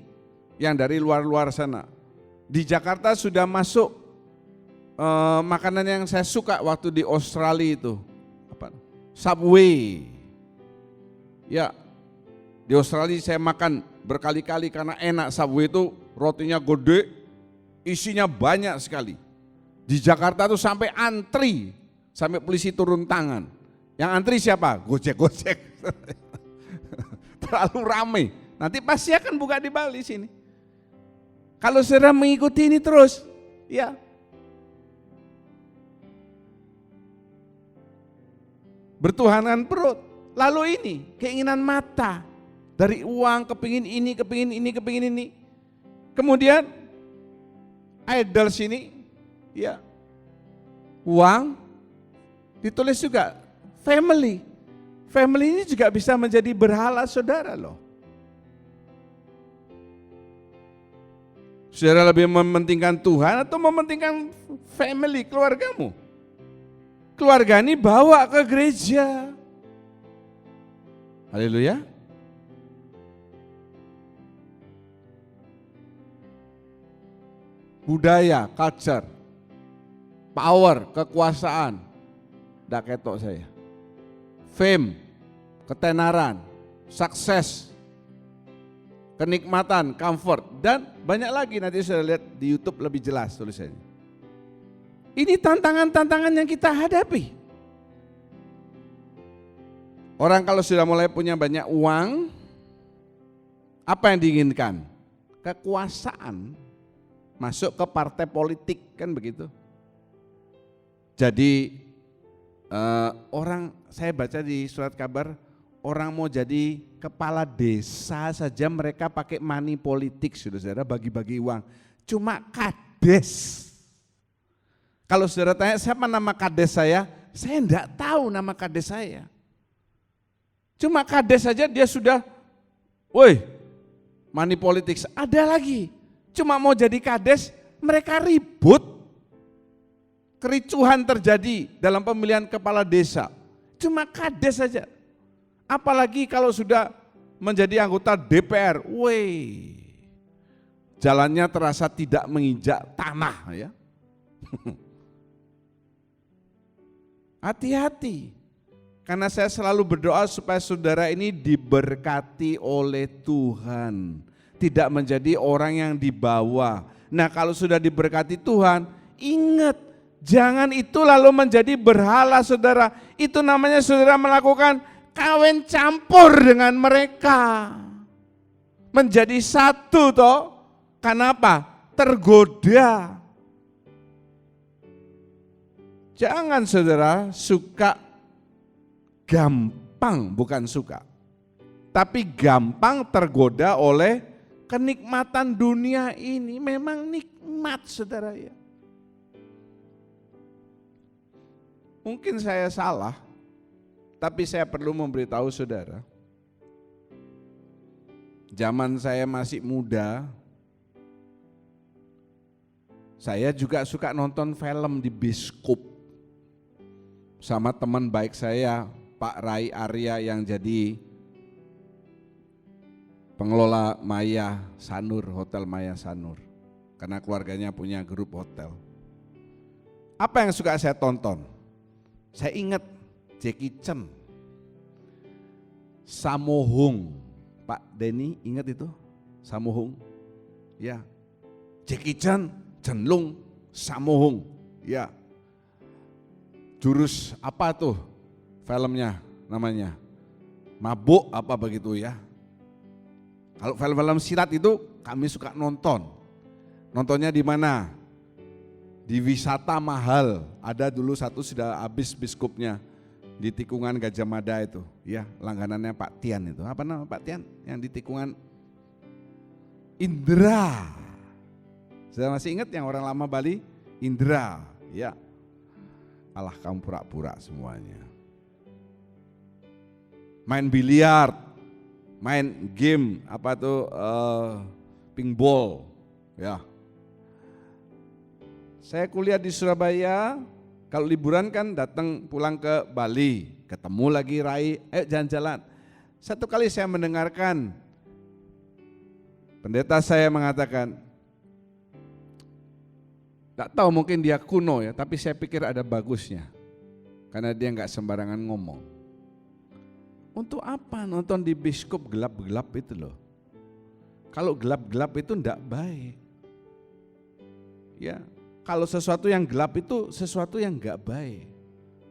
yang dari luar-luar sana. Di Jakarta sudah masuk makanan yang saya suka waktu di Australia itu, apa? Subway. Ya, di Australia saya makan berkali-kali karena enak. Subway itu rotinya gede, isinya banyak sekali. Di Jakarta tuh sampai antri, sampai polisi turun tangan. Yang antri siapa? Gojek-gojek. Terlalu ramai. Nanti pasti akan buka di Bali sini. Kalau saudara mengikuti ini terus, ya. Bertuhanan perut. Lalu ini, keinginan mata. Dari uang, kepingin ini, kepingin ini, kepingin ini. Kemudian, idols ini, ya. Uang, ditulis juga family. Family ini juga bisa menjadi berhala saudara loh. Saudara lebih mementingkan Tuhan atau mementingkan family, keluargamu? Keluarga ini bawa ke gereja. Haleluya. Budaya, culture, power, kekuasaan. Nggak ketok saya. Fame, ketenaran, sukses, kenikmatan, comfort, dan banyak lagi. Nanti saya lihat di YouTube lebih jelas tulisannya. Ini tantangan-tantangan yang kita hadapi. Orang kalau sudah mulai punya banyak uang, apa yang diinginkan? Kekuasaan, masuk ke partai politik, kan begitu. Jadi orang, saya baca di surat kabar, orang mau jadi kepala desa saja mereka pakai money politik, saudara, bagi-bagi uang. Cuma kades. Kalau saudara tanya siapa nama kades saya enggak tahu nama kades saya. Cuma kades saja dia sudah, woi, money politics. Ada lagi, cuma mau jadi kades, mereka ribut. Kericuhan terjadi dalam pemilihan kepala desa. Cuma kades saja. Apalagi kalau sudah menjadi anggota DPR, woi, jalannya terasa tidak menginjak tanah ya. Hati-hati. Karena saya selalu berdoa supaya saudara ini diberkati oleh Tuhan. Tidak menjadi orang yang dibawa. Nah kalau sudah diberkati Tuhan, ingat, jangan itu lalu menjadi berhala saudara. Itu namanya saudara melakukan kawin campur dengan mereka. Menjadi satu toh. Kenapa? Tergoda. Jangan saudara suka gampang, bukan suka, tapi gampang tergoda oleh kenikmatan dunia ini. Memang nikmat saudara ya. Mungkin saya salah, tapi saya perlu memberitahu saudara. Zaman saya masih muda, saya juga suka nonton film di bioskop sama teman baik saya, Pak Rai Arya yang jadi pengelola Maya Sanur, Hotel Maya Sanur. Karena keluarganya punya grup hotel. Apa yang suka saya tonton? Saya ingat Jackie Chan, Sammo Hung. Pak Denny ingat itu? Sammo Hung? Ya. Jackie Chan, Chen Lung, Sammo Hung. Ya. Jurus apa tuh? Filmnya namanya Mabuk apa begitu ya. Kalau film-film silat itu kami suka nonton. Nontonnya di mana? Di Wisata Mahal. Ada dulu satu sudah habis biskupnya di tikungan Gajah Mada itu. Ya, langganannya Pak Tian itu. Apa nama Pak Tian? Yang di tikungan Indra. Saya masih ingat yang orang lama Bali, Indra. Ya. Alah kamu pura-pura semuanya. Main biliar, main game apa tuh pinball, ya. Saya kuliah di Surabaya, Kalau liburan kan datang pulang ke Bali, ketemu lagi Rai, jalan-jalan. Satu kali saya mendengarkan pendeta saya mengatakan, tak tahu mungkin dia kuno ya, tapi saya pikir ada bagusnya. Karena dia nggak sembarangan ngomong. Untuk apa nonton di bioskop gelap-gelap itu loh? Kalau gelap-gelap itu enggak baik. Ya, kalau sesuatu yang gelap itu sesuatu yang enggak baik.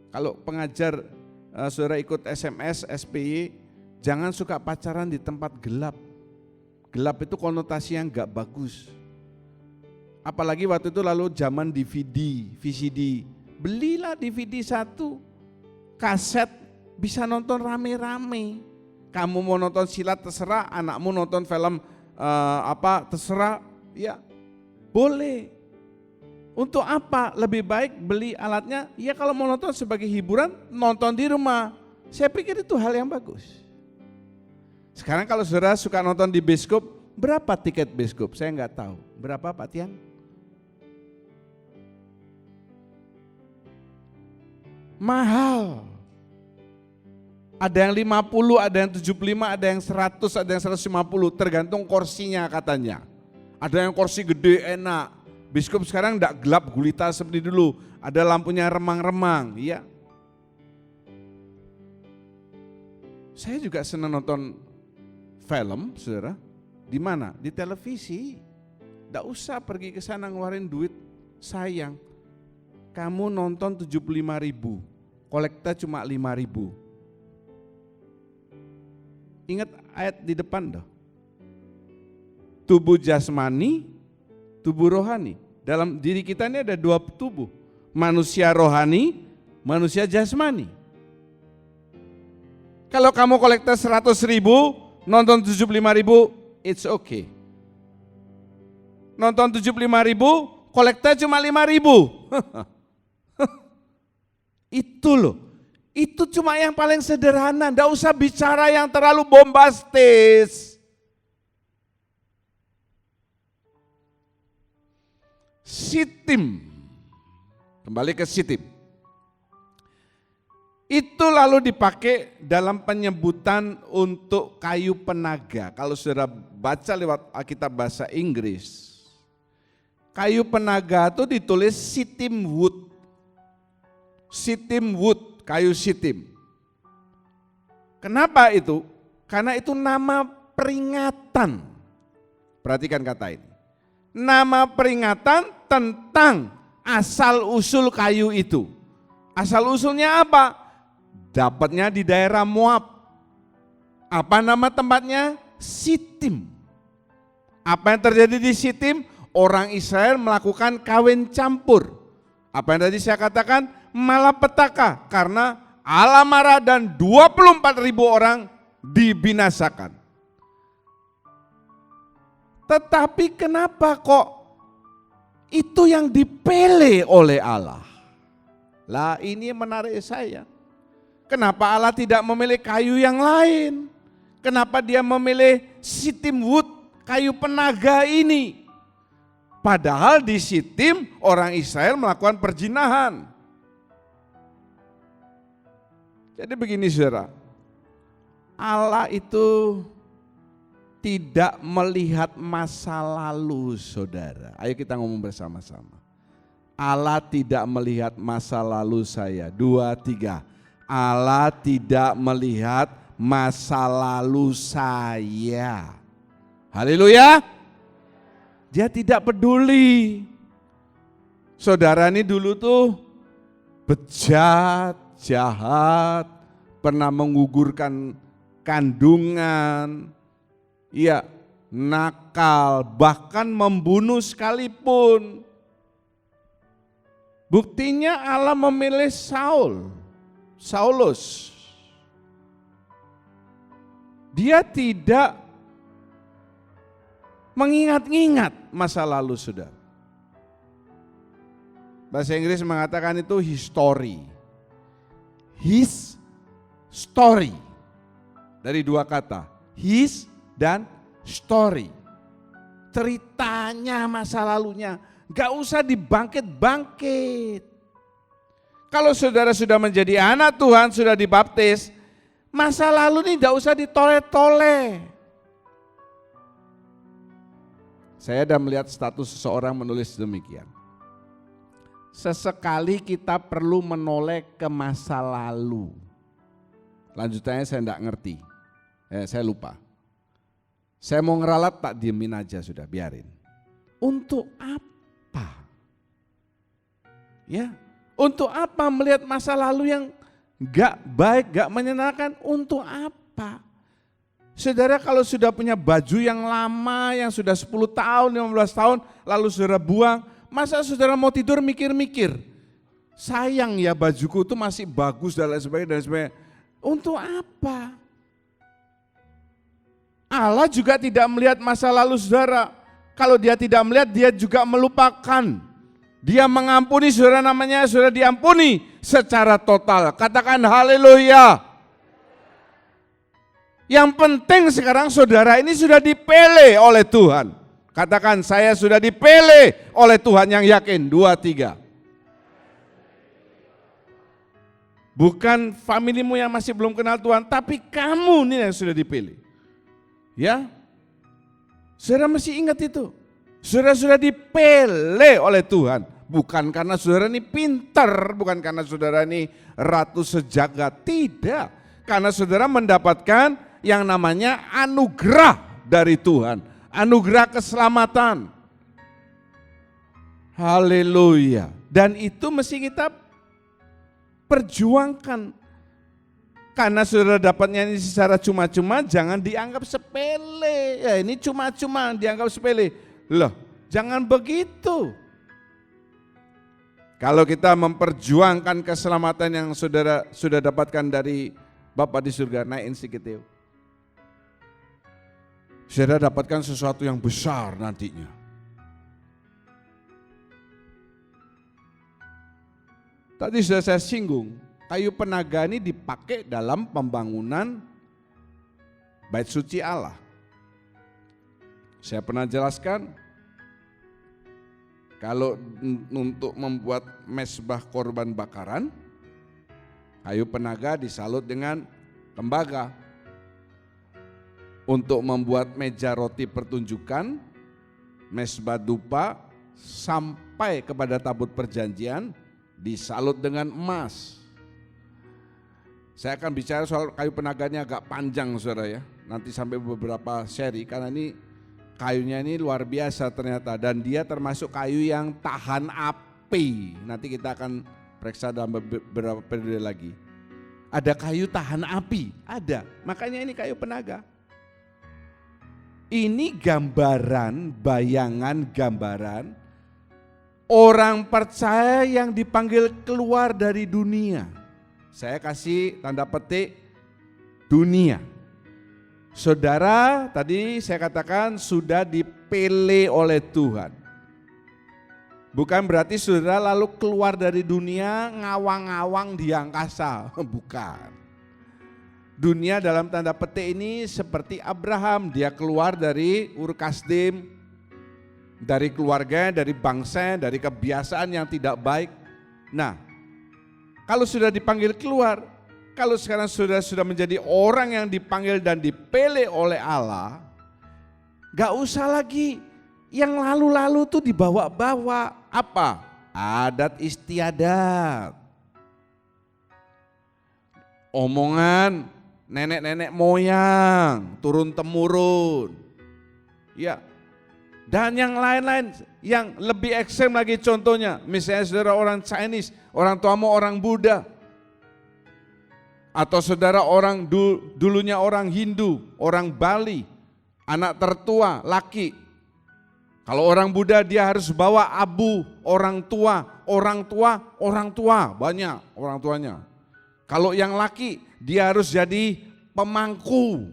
Kalau pengajar saudara ikut SMS, SPY, jangan suka pacaran di tempat gelap. Gelap itu konotasi yang enggak bagus. Apalagi waktu itu lalu zaman DVD, VCD. Belilah DVD satu, kaset bisa nonton rame-rame. Kamu mau nonton silat terserah, anakmu nonton film terserah, ya boleh. Untuk apa? Lebih baik beli alatnya, ya kalau mau nonton sebagai hiburan, nonton di rumah. Saya pikir itu hal yang bagus. Sekarang kalau saudara suka nonton di bioskop, berapa tiket bioskop? Saya nggak tahu. Berapa Pak Tian? Mahal. Ada yang 50, ada yang 75, ada yang 100, ada yang 150, tergantung kursinya katanya. Ada yang kursi gede enak. Bioskop sekarang enggak gelap gulita seperti dulu, ada lampunya remang-remang, ya. Saya juga senang nonton film, saudara. Di mana? Di televisi. Enggak usah pergi ke sana ngeluarin duit, sayang. Kamu nonton 75.000, kolekta cuma 5.000. Ingat ayat di depan dah. Tubuh jasmani, tubuh rohani. Dalam diri kita ini ada dua tubuh. Manusia rohani, manusia jasmani. Kalau kamu kolektor 100.000, nonton 75.000, it's okay. Nonton 75.000, kolektor cuma 5.000. Itu loh. Itu cuma yang paling sederhana, enggak usah bicara yang terlalu bombastis. Sitim, kembali ke sitim. Itu lalu dipakai dalam penyebutan untuk kayu penaga. Kalau saudara baca lewat Alkitab bahasa Inggris, kayu penaga itu ditulis sitim wood. Sitim wood. Kayu sitim. Kenapa itu? Karena itu nama peringatan. Perhatikan kata ini. Nama peringatan tentang asal usul kayu itu. Asal usulnya apa? Dapatnya di daerah Moab. Apa nama tempatnya? Sitim. Apa yang terjadi di Sitim? Orang Israel melakukan kawin campur. Apa yang tadi saya katakan? Malapetaka, karena Allah marah dan 24.000 orang dibinasakan. Tetapi kenapa kok itu yang dipilih oleh Allah? Lah ini menarik saya. Kenapa Allah tidak memilih kayu yang lain? Kenapa dia memilih sitim wood, kayu penaga ini? Padahal di Sitim orang Israel melakukan perzinahan. Jadi begini saudara, Allah itu tidak melihat masa lalu saudara. Ayo kita ngomong bersama-sama. Allah tidak melihat masa lalu saya. 2, 3. Allah tidak melihat masa lalu saya. Haleluya. Dia tidak peduli. Saudara ini dulu tuh bejat, jahat, pernah menggugurkan kandungan, ya nakal, bahkan membunuh sekalipun. Buktinya Allah memilih Saulus. Dia tidak mengingat-ingat masa lalu saudara. Bahasa Inggris mengatakan itu history. His story. Dari dua kata, his dan story. Ceritanya masa lalunya, gak usah dibangkit-bangkit. Kalau saudara sudah menjadi anak Tuhan, sudah dibaptis, masa lalu ini tidak usah ditoleh-toleh. Saya ada melihat status seseorang menulis demikian. Sesekali kita perlu menoleh ke masa lalu. Lanjutannya saya tidak ngerti, saya lupa. Saya mau ngeralat, tak diemin aja sudah, biarin. Untuk apa? Ya, untuk apa melihat masa lalu yang gak baik, gak menyenangkan? Untuk apa? Saudara kalau sudah punya baju yang lama, yang sudah 10 tahun, 15 tahun, lalu saudara buang, masa saudara mau tidur mikir-mikir? Sayang ya bajuku itu masih bagus dan lain sebagainya. Untuk apa? Allah juga tidak melihat masa lalu saudara. Kalau dia tidak melihat, dia juga melupakan. Dia mengampuni saudara, namanya saudara diampuni secara total. Katakan haleluya. Yang penting sekarang saudara ini sudah dipilih oleh Tuhan. Katakan saya sudah dipilih oleh Tuhan, yang yakin. 2, 3. Bukan familimu yang masih belum kenal Tuhan, tapi kamu nih yang sudah dipilih. Ya, saudara mesti ingat itu. Saudara sudah dipilih oleh Tuhan. Bukan karena saudara ini pintar, bukan karena saudara ini ratu sejagat, tidak. Karena saudara mendapatkan yang namanya anugerah dari Tuhan, anugerah keselamatan. Haleluya. Dan itu mesti kita perjuangkan. Karena saudara dapatnya ini secara cuma-cuma, jangan dianggap sepele. Ya ini cuma-cuma dianggap sepele. Loh, jangan begitu. Kalau kita memperjuangkan keselamatan yang saudara sudah dapatkan dari Bapa di surga, naikin sedikit yuk. Saudara dapatkan sesuatu yang besar nantinya. Tadi sudah saya singgung, kayu penaga ini dipakai dalam pembangunan Bait Suci Allah. Saya pernah jelaskan, kalau untuk membuat mezbah korban bakaran, kayu penaga disalut dengan tembaga. Untuk membuat meja roti pertunjukan, mezbah dupa, sampai kepada tabut perjanjian, disalut dengan emas. Saya akan bicara soal kayu penaganya agak panjang saudara ya, nanti sampai beberapa seri, karena ini kayunya ini luar biasa ternyata, dan dia termasuk kayu yang tahan api. Nanti kita akan periksa dalam beberapa periode lagi. Ada kayu tahan api, ada, makanya ini kayu penaga. Ini gambaran, bayangan gambaran orang percaya yang dipanggil keluar dari dunia. Saya kasih tanda petik dunia. Saudara tadi saya katakan sudah dipilih oleh Tuhan. Bukan berarti saudara lalu keluar dari dunia ngawang-ngawang di angkasa. Bukan. Dunia dalam tanda petik ini seperti Abraham, dia keluar dari Ur Kasdim, dari keluarga, dari bangsa, dari kebiasaan yang tidak baik. Nah, kalau sudah dipanggil keluar, kalau sekarang sudah menjadi orang yang dipanggil dan dipilih oleh Allah, gak usah lagi yang lalu-lalu tuh dibawa-bawa. Apa? Adat istiadat. Omongan nenek-nenek moyang, turun-temurun. Ya. Dan yang lain-lain, yang lebih ekstrem lagi contohnya, misalnya saudara orang Chinese, orang tuamu orang Buddha, atau saudara orang dulunya orang Hindu, orang Bali, anak tertua, laki. Kalau orang Buddha dia harus bawa abu orang tua, banyak orang tuanya. Kalau yang laki dia harus jadi pemangku.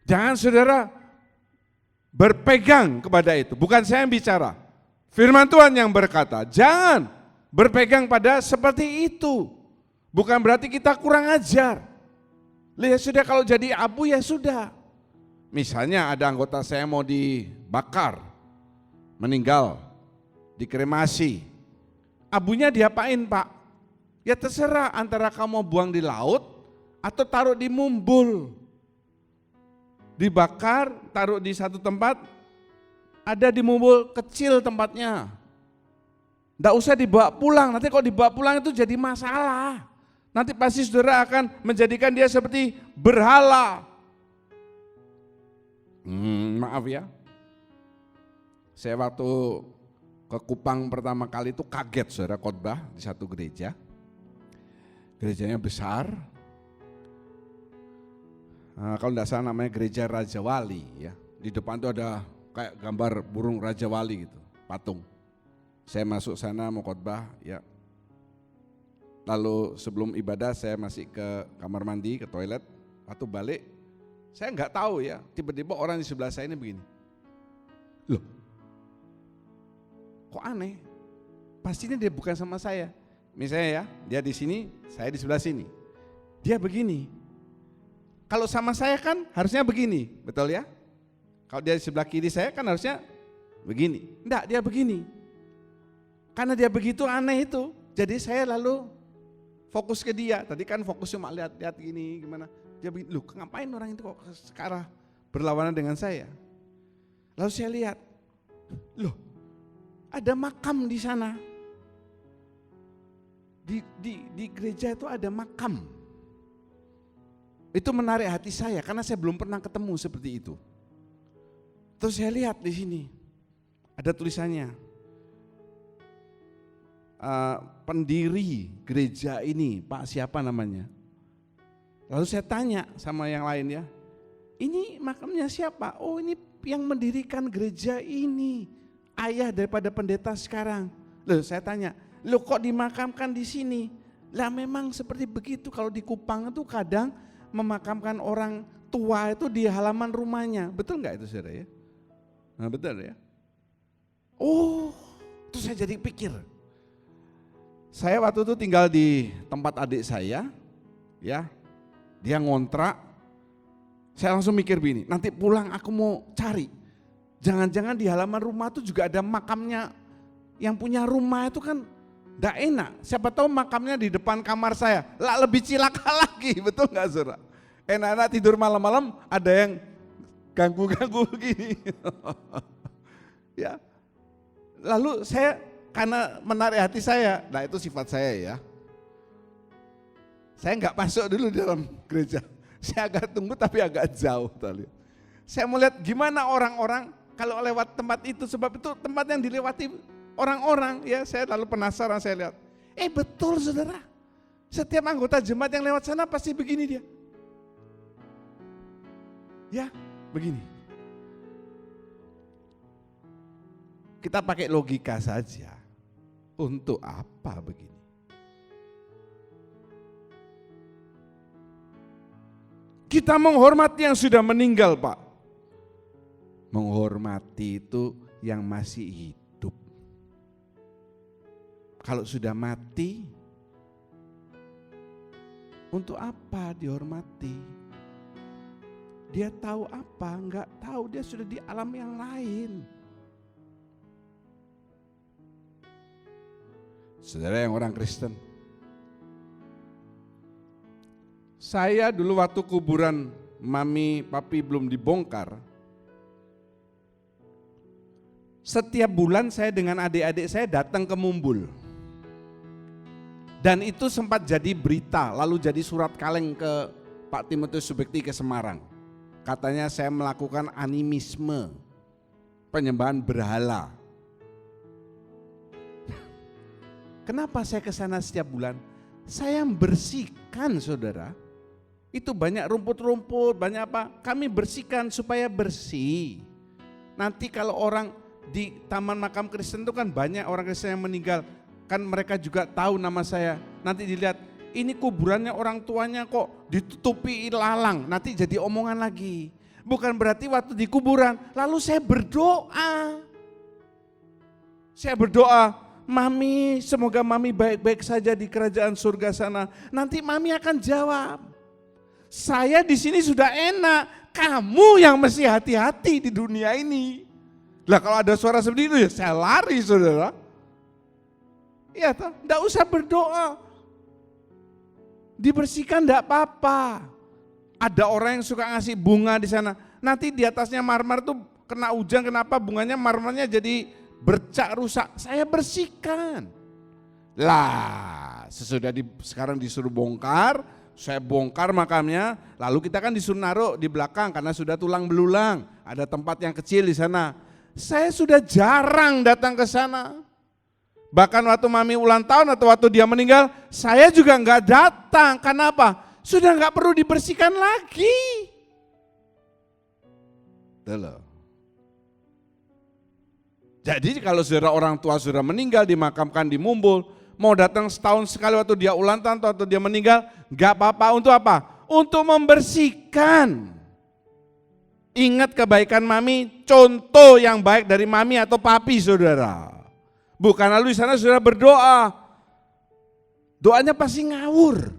Jangan saudara berpegang kepada itu, bukan saya yang bicara. Firman Tuhan yang berkata, jangan berpegang pada seperti itu. Bukan berarti kita kurang ajar. Lihat sudah, kalau jadi abu ya sudah. Misalnya ada anggota saya mau dibakar, meninggal, dikremasi. abunya diapain Pak? Ya terserah, antara kamu buang di laut atau taruh di mumbul. Dibakar, taruh di satu tempat, ada di mumbul kecil tempatnya. Nggak usah dibawa pulang, nanti kalau dibawa pulang itu jadi masalah. Nanti pasti saudara akan menjadikan dia seperti berhala. Maaf ya, saya waktu ke Kupang pertama kali itu kaget saudara khotbah di satu gereja. Gerejanya besar, kalau tidak salah namanya gereja Raja Wali ya. Di depan itu ada kayak gambar burung Raja Wali gitu, patung. Saya masuk sana mau khotbah ya. Lalu sebelum ibadah saya masih ke kamar mandi, ke toilet. Waktu balik saya nggak tahu ya, tiba-tiba orang di sebelah saya ini begini. Loh, kok aneh? Pastinya dia bukan sama saya. Misalnya ya, dia di sini, saya di sebelah sini. Dia begini. Kalau sama saya kan harusnya begini, betul ya? Kalau dia di sebelah kiri saya kan harusnya begini. Enggak, dia begini. Karena dia begitu aneh itu, jadi saya lalu fokus ke dia. Tadi kan fokus cuma lihat-lihat gini gimana. Dia begini, loh ngapain orang itu kok sekarang berlawanan dengan saya? Lalu saya lihat, loh ada makam di sana. Di gereja itu ada makam. Itu menarik hati saya karena saya belum pernah ketemu seperti itu. Terus saya lihat di sini ada tulisannya, pendiri gereja ini Pak siapa namanya. Lalu saya tanya sama yang lain ya, ini makamnya siapa? Oh ini yang mendirikan gereja ini, ayah daripada pendeta sekarang. Loh saya tanya, loh kok dimakamkan di sini? Lah memang seperti begitu, kalau di Kupang itu kadang memakamkan orang tua itu di halaman rumahnya. Betul nggak itu saudara ya? Nah, betul ya. Oh, terus saya jadi pikir. Saya waktu itu tinggal di tempat adik saya, ya, dia ngontrak. Saya langsung mikir begini, nanti pulang aku mau cari. Jangan-jangan di halaman rumah itu juga ada makamnya. Yang punya rumah itu kan nggak enak. Siapa tahu makamnya di depan kamar saya. Lah lebih cilaka lagi, betul nggak saudara? Enak-enak tidur malam-malam ada yang ganggu-ganggu begini. Ya. Lalu saya karena menarik hati saya, nah itu sifat saya ya. Saya nggak masuk dulu dalam gereja. Saya agak tunggu tapi agak jauh tadi. Saya mau lihat gimana orang-orang kalau lewat tempat itu, sebab itu tempat yang dilewati orang-orang ya. Saya lalu penasaran, saya lihat. Betul saudara, setiap anggota jemaat yang lewat sana pasti begini dia. Ya, begini. Kita pakai logika saja. Untuk apa begini? Kita menghormati yang sudah meninggal, Pak. Menghormati itu yang masih hidup. Kalau sudah mati, untuk apa dihormati? Dia tahu apa? Enggak tahu, dia sudah di alam yang lain. Saudara yang orang Kristen, saya dulu waktu kuburan mami papi belum dibongkar, setiap bulan saya dengan adik-adik saya datang ke Mumbul. Dan itu sempat jadi berita, lalu jadi surat kaleng ke Pak Timotius Subekti ke Semarang. Katanya saya melakukan animisme, penyembahan berhala. Kenapa saya ke sana setiap bulan? Saya membersihkan saudara. Itu banyak rumput-rumput, banyak apa? Kami bersihkan supaya bersih. Nanti kalau orang di Taman Makam Kristen itu kan banyak orang Kristen yang meninggal. Kan mereka juga tahu nama saya. Nanti dilihat, ini kuburannya orang tuanya kok ditutupi ilalang. Nanti jadi omongan lagi. Bukan berarti waktu di kuburan, lalu saya berdoa. Saya berdoa, Mami, semoga Mami baik-baik saja di kerajaan surga sana. Nanti Mami akan jawab, saya di sini sudah enak, kamu yang mesti hati-hati di dunia ini. Lah kalau ada suara seperti itu ya saya lari saudara. Iya toh, enggak usah berdoa. Dibersihkan enggak apa-apa. Ada orang yang suka ngasih bunga di sana. Nanti di atasnya marmer tuh kena hujan, kenapa bunganya marmernya jadi bercak rusak. Saya bersihkan. Lah, sekarang disuruh bongkar, saya bongkar makamnya, lalu kita kan disuruh naruh di belakang karena sudah tulang belulang. Ada tempat yang kecil di sana. Saya sudah jarang datang ke sana. Bahkan waktu mami ulang tahun atau waktu dia meninggal, saya juga enggak datang. Kenapa? Sudah enggak perlu dibersihkan lagi. Tuh loh. Jadi kalau saudara orang tua sudah meninggal, dimakamkan di Mumbul, mau datang setahun sekali waktu dia ulang tahun atau dia meninggal, enggak apa-apa. Untuk apa? Untuk membersihkan. Ingat kebaikan mami, contoh yang baik dari mami atau papi saudara. Bukan lalu di sana saudara berdoa. Doanya pasti ngawur.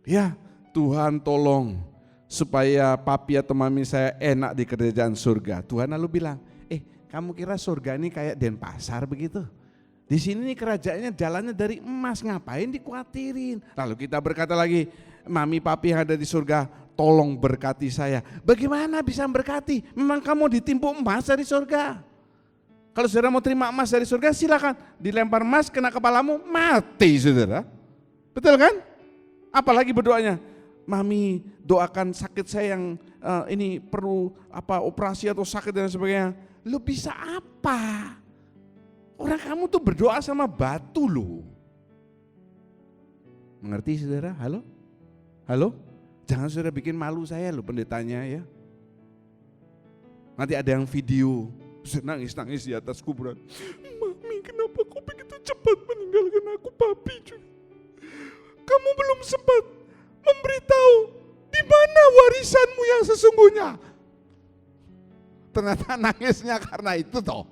Ya, Tuhan tolong supaya papi atau mami saya enak di kerajaan surga. Tuhan lalu bilang, kamu kira surga ini kayak Denpasar begitu? Di sini nih kerajaannya jalannya dari emas, ngapain dikuatirin? Lalu kita berkata lagi, mami papi yang ada di surga, tolong berkati saya. Bagaimana bisa berkati? Memang kamu ditimpuk emas dari surga. Kalau saudara mau terima emas dari surga, silakan. Dilempar emas kena kepalamu, mati saudara. Betul kan? Apalagi berdoanya, mami doakan sakit saya yang ini perlu operasi atau sakit dan sebagainya. Lu bisa apa? Orang kamu tuh berdoa sama batu loh. Mengerti saudara? Halo? Halo? Jangan saudara bikin malu saya loh pendetanya ya. Nanti ada yang video, nangis-nangis di atas kuburan. Mami kenapa kau begitu cepat meninggalkan aku papi juga? Kamu belum sempat memberitahu di mana warisanmu yang sesungguhnya. Ternyata nangisnya karena itu toh.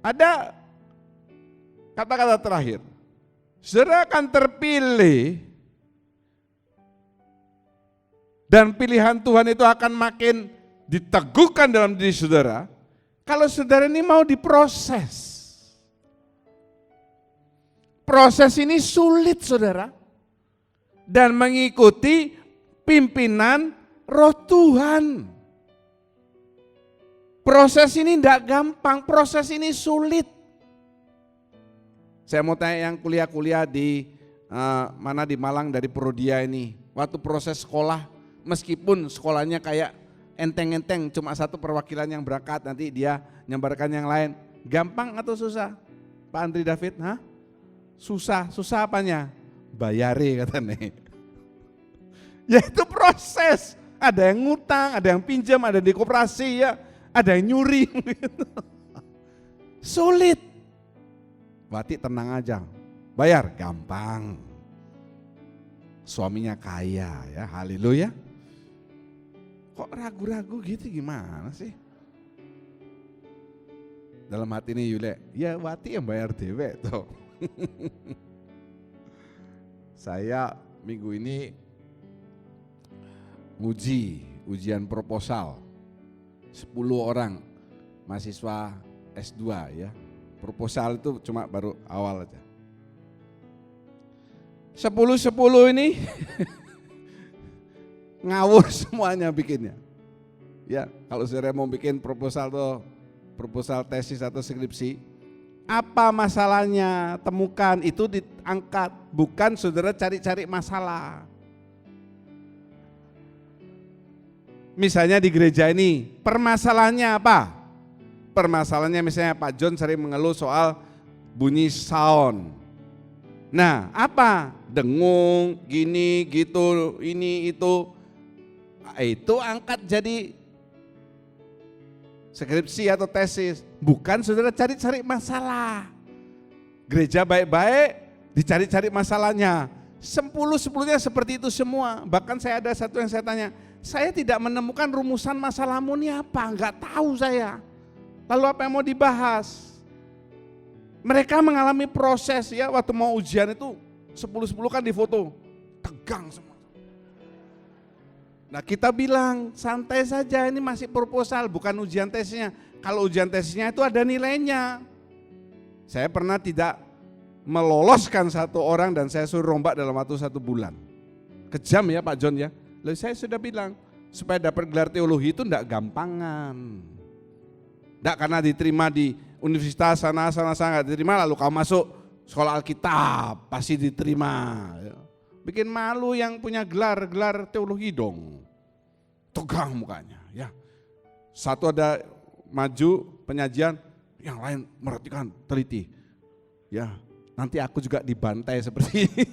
Ada kata-kata terakhir. Saudara akan terpilih dan pilihan Tuhan itu akan makin diteguhkan dalam diri saudara. Kalau saudara ini mau diproses. Proses ini sulit saudara. Dan mengikuti pimpinan Roh Tuhan. Proses ini tidak gampang, proses ini sulit. Saya mau tanya yang kuliah-kuliah di mana di Malang dari Prodia ini. Waktu proses sekolah, meskipun sekolahnya kayak enteng-enteng, cuma satu perwakilan yang berangkat, nanti dia nyebarkan yang lain. Gampang atau susah? Pak Andri David, hah? Susah, susah apanya? Bayari katanya. Ya itu proses. Ada yang ngutang, ada yang pinjam, ada di koperasi ya, ada yang nyuri. Sulit. Wati tenang aja, bayar gampang. Suaminya kaya ya, haleluya. Kok ragu-ragu gitu gimana sih? Dalam hati ini Yule, ya Wati yang bayar dewe toh. Saya minggu ini ujian proposal 10 orang mahasiswa S2 ya. Proposal itu cuma baru awal aja. 10 ini ngawur semuanya bikinnya. Ya, kalau saudara mau bikin proposal tesis atau skripsi, apa masalahnya, temukan, itu diangkat, bukan saudara cari-cari masalah. Misalnya di gereja ini, permasalahannya apa? Permasalahannya misalnya Pak John sering mengeluh soal bunyi sound. Nah, apa? Dengung, gini, gitu, ini, itu. Itu angkat jadi skripsi atau tesis. Bukan saudara cari-cari masalah. Gereja baik-baik, dicari-cari masalahnya. 10-10-nya seperti itu semua. Bahkan saya ada satu yang saya tanya, saya tidak menemukan rumusan masalahmu ini apa, enggak tahu saya. Lalu apa yang mau dibahas? Mereka mengalami proses ya, waktu mau ujian itu 10-10 kan di foto, tegang semua. Nah kita bilang santai saja, ini masih proposal bukan ujian tesnya. Kalau ujian tesnya itu ada nilainya. Saya pernah tidak meloloskan satu orang dan saya suruh rombak dalam waktu 1 bulan. Kejam ya Pak John ya. Lalu saya sudah bilang supaya dapat gelar teologi itu enggak gampangan. Enggak karena diterima di universitas sana enggak diterima lalu kau masuk sekolah Alkitab pasti diterima. Bikin malu yang punya gelar teologi dong. Tegang mukanya ya. Satu ada maju penyajian, yang lain merhatikan teliti. Ya, nanti aku juga dibantai seperti ini.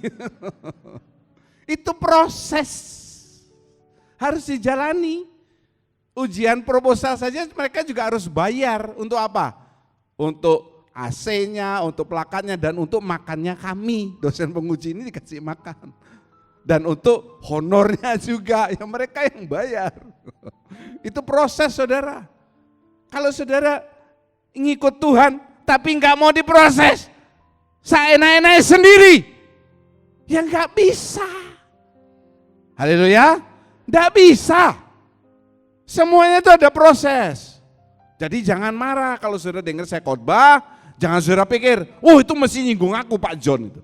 Itu proses. Harus dijalani. Ujian proposal saja mereka juga harus bayar. Untuk apa? Untuk AC-nya, untuk plakatnya, dan untuk makannya kami. Dosen penguji ini dikasih makan. Dan untuk honornya juga, ya mereka yang bayar. Itu proses saudara. Kalau saudara ngikut Tuhan, tapi nggak mau diproses, seenak-enaknya sendiri, ya nggak bisa. Haleluya, nggak bisa. Semuanya itu ada proses. Jadi jangan marah kalau saudara dengar saya khotbah, jangan saudara pikir, oh itu mesti nyinggung aku Pak John itu.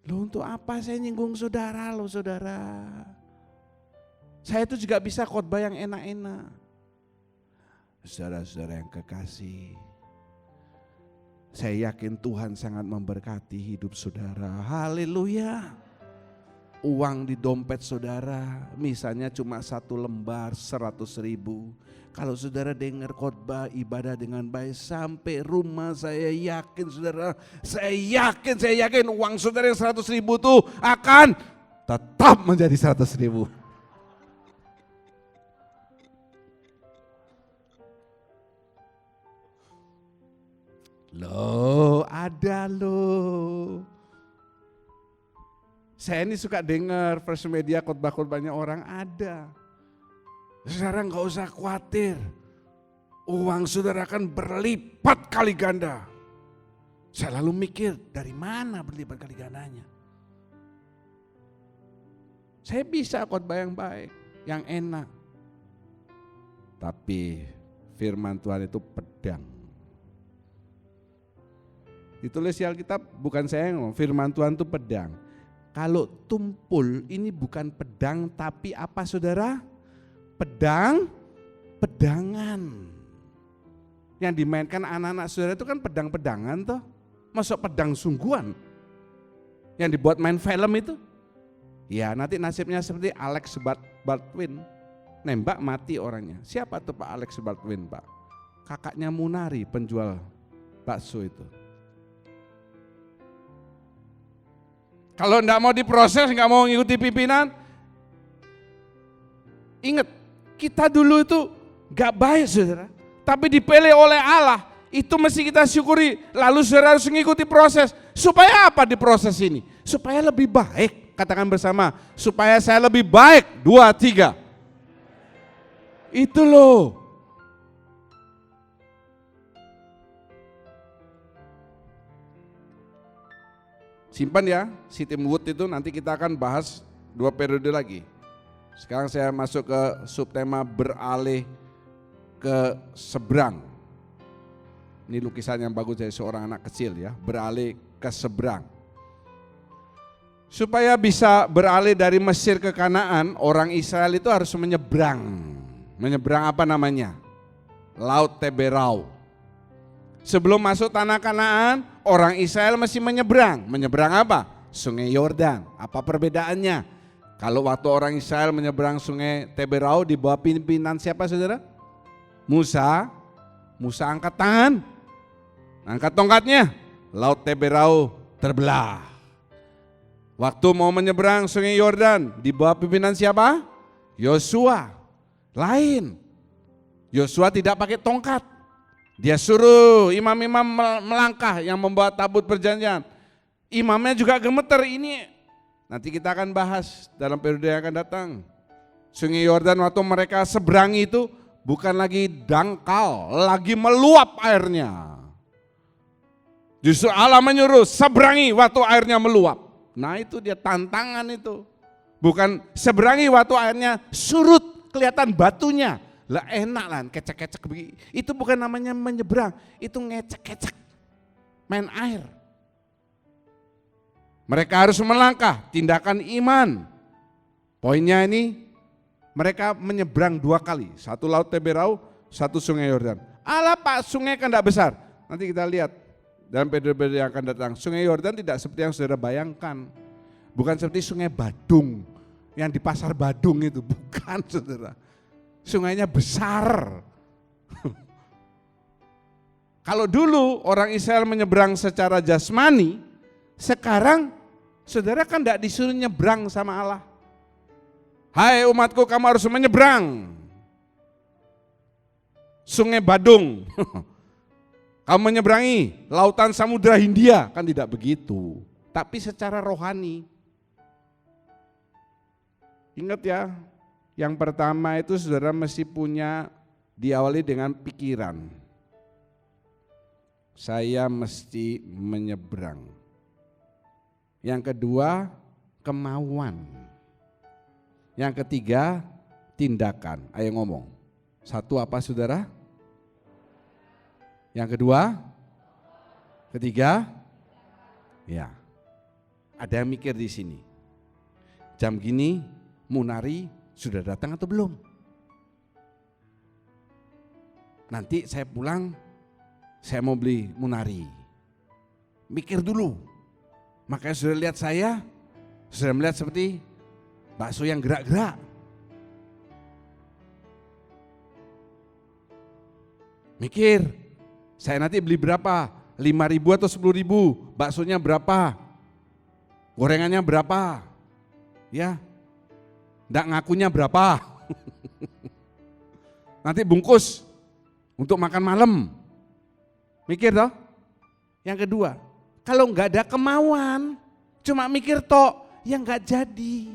Loh untuk apa saya nyinggung saudara loh saudara. Saya itu juga bisa khotbah yang enak-enak. Saudara-saudara yang kekasih, saya yakin Tuhan sangat memberkati hidup saudara. Haleluya. Uang di dompet saudara misalnya cuma 1 lembar 100.000. Kalau saudara dengar khotbah ibadah dengan baik sampai rumah, saya yakin saudara, saya yakin uang saudara yang 100.000 itu akan tetap menjadi 100.000. Loh, ada loh. Saya ini suka dengar First Media khotbah-khotbahnya orang ada. Saudara nggak usah khawatir, uang saudara akan berlipat kali ganda. Saya lalu mikir, dari mana berlipat kali gandanya? Saya bisa khotbah yang baik, yang enak. Tapi firman Tuhan itu pedang. Ditulis di Alkitab, bukan saya yang ngomong, firman Tuhan itu pedang. Kalau tumpul ini bukan pedang tapi apa saudara? Pedangan. Yang dimainkan anak-anak saudara itu kan pedang-pedangan toh. Masuk pedang sungguhan. Yang dibuat main film itu. Ya nanti nasibnya seperti Alex Baldwin. Nembak mati orangnya. Siapa tuh Pak Alex Baldwin Pak? Kakaknya Munari penjual bakso itu. Kalau enggak mau diproses, enggak mau ngikuti pimpinan, ingat kita dulu itu enggak baik saudara, tapi dipilih oleh Allah, itu mesti kita syukuri. Lalu saudara harus mengikuti proses. Supaya apa diproses ini? Supaya lebih baik, katakan bersama, supaya saya lebih baik, 2, 3. Itu loh. Simpan ya, si Tim Wood itu nanti kita akan bahas 2 periode lagi. Sekarang saya masuk ke subtema beralih ke seberang. Ini lukisan yang bagus dari seorang anak kecil ya, beralih ke seberang. Supaya bisa beralih dari Mesir ke Kanaan, orang Israel itu harus menyeberang. Menyeberang apa namanya? Laut Teberau. Sebelum masuk tanah Kanaan, orang Israel mesti menyeberang. Menyeberang apa? Sungai Yordan. Apa perbedaannya? Kalau waktu orang Israel menyeberang sungai Teberau di bawah pimpinan siapa saudara? Musa. Musa angkat tangan, angkat tongkatnya, Laut Teberau terbelah. Waktu mau menyeberang sungai Yordan di bawah pimpinan siapa? Yosua. Lain. Yosua tidak pakai tongkat. Dia suruh imam-imam melangkah yang membawa tabut perjanjian. Imamnya juga gemeter. Ini nanti kita akan bahas dalam periode yang akan datang. Sungai Yordan waktu mereka seberangi itu bukan lagi dangkal, lagi meluap airnya. Justru Allah menyuruh seberangi waktu airnya meluap. Nah itu dia tantangan itu. Bukan seberangi waktu airnya surut, kelihatan batunya. Lah enak lah, kecek-kecek begini. Itu bukan namanya menyeberang, itu ngecek-kecek, main air. Mereka harus melangkah, tindakan iman. Poinnya ini, mereka menyeberang 2 kali, satu laut Teberau, satu sungai Yordan. Alah Pak, sungai kan tidak besar. Nanti kita lihat dalam periode yang akan datang. Sungai Yordan tidak seperti yang saudara bayangkan. Bukan seperti sungai Badung, yang di pasar Badung itu, bukan saudara. Sungainya besar. Kalau dulu orang Israel menyeberang secara jasmani, sekarang saudara kan tidak disuruh nyebrang sama Allah. Hai umatku, kamu harus menyeberang Sungai Badung. Kamu menyeberangi lautan Samudra Hindia, kan tidak begitu. Tapi secara rohani. Ingat ya, yang pertama itu saudara mesti punya, diawali dengan pikiran. Saya mesti menyeberang. Yang kedua, kemauan. Yang ketiga, tindakan. Ayo ngomong. Satu apa saudara? Yang kedua? Ketiga? Ya. Ada yang mikir di sini. Jam gini, Munari sudah datang atau belum? Nanti saya pulang, saya mau beli Munari. Mikir dulu. Makanya sudah lihat saya, sudah melihat seperti bakso yang gerak-gerak. Mikir, saya nanti beli berapa? 5.000 atau 10.000? Baksonya berapa? Gorengannya berapa? Ya, nggak ngakunya berapa? Nanti bungkus untuk makan malam. Mikir toh? Yang kedua, kalau nggak ada kemauan, cuma mikir toh, ya nggak jadi.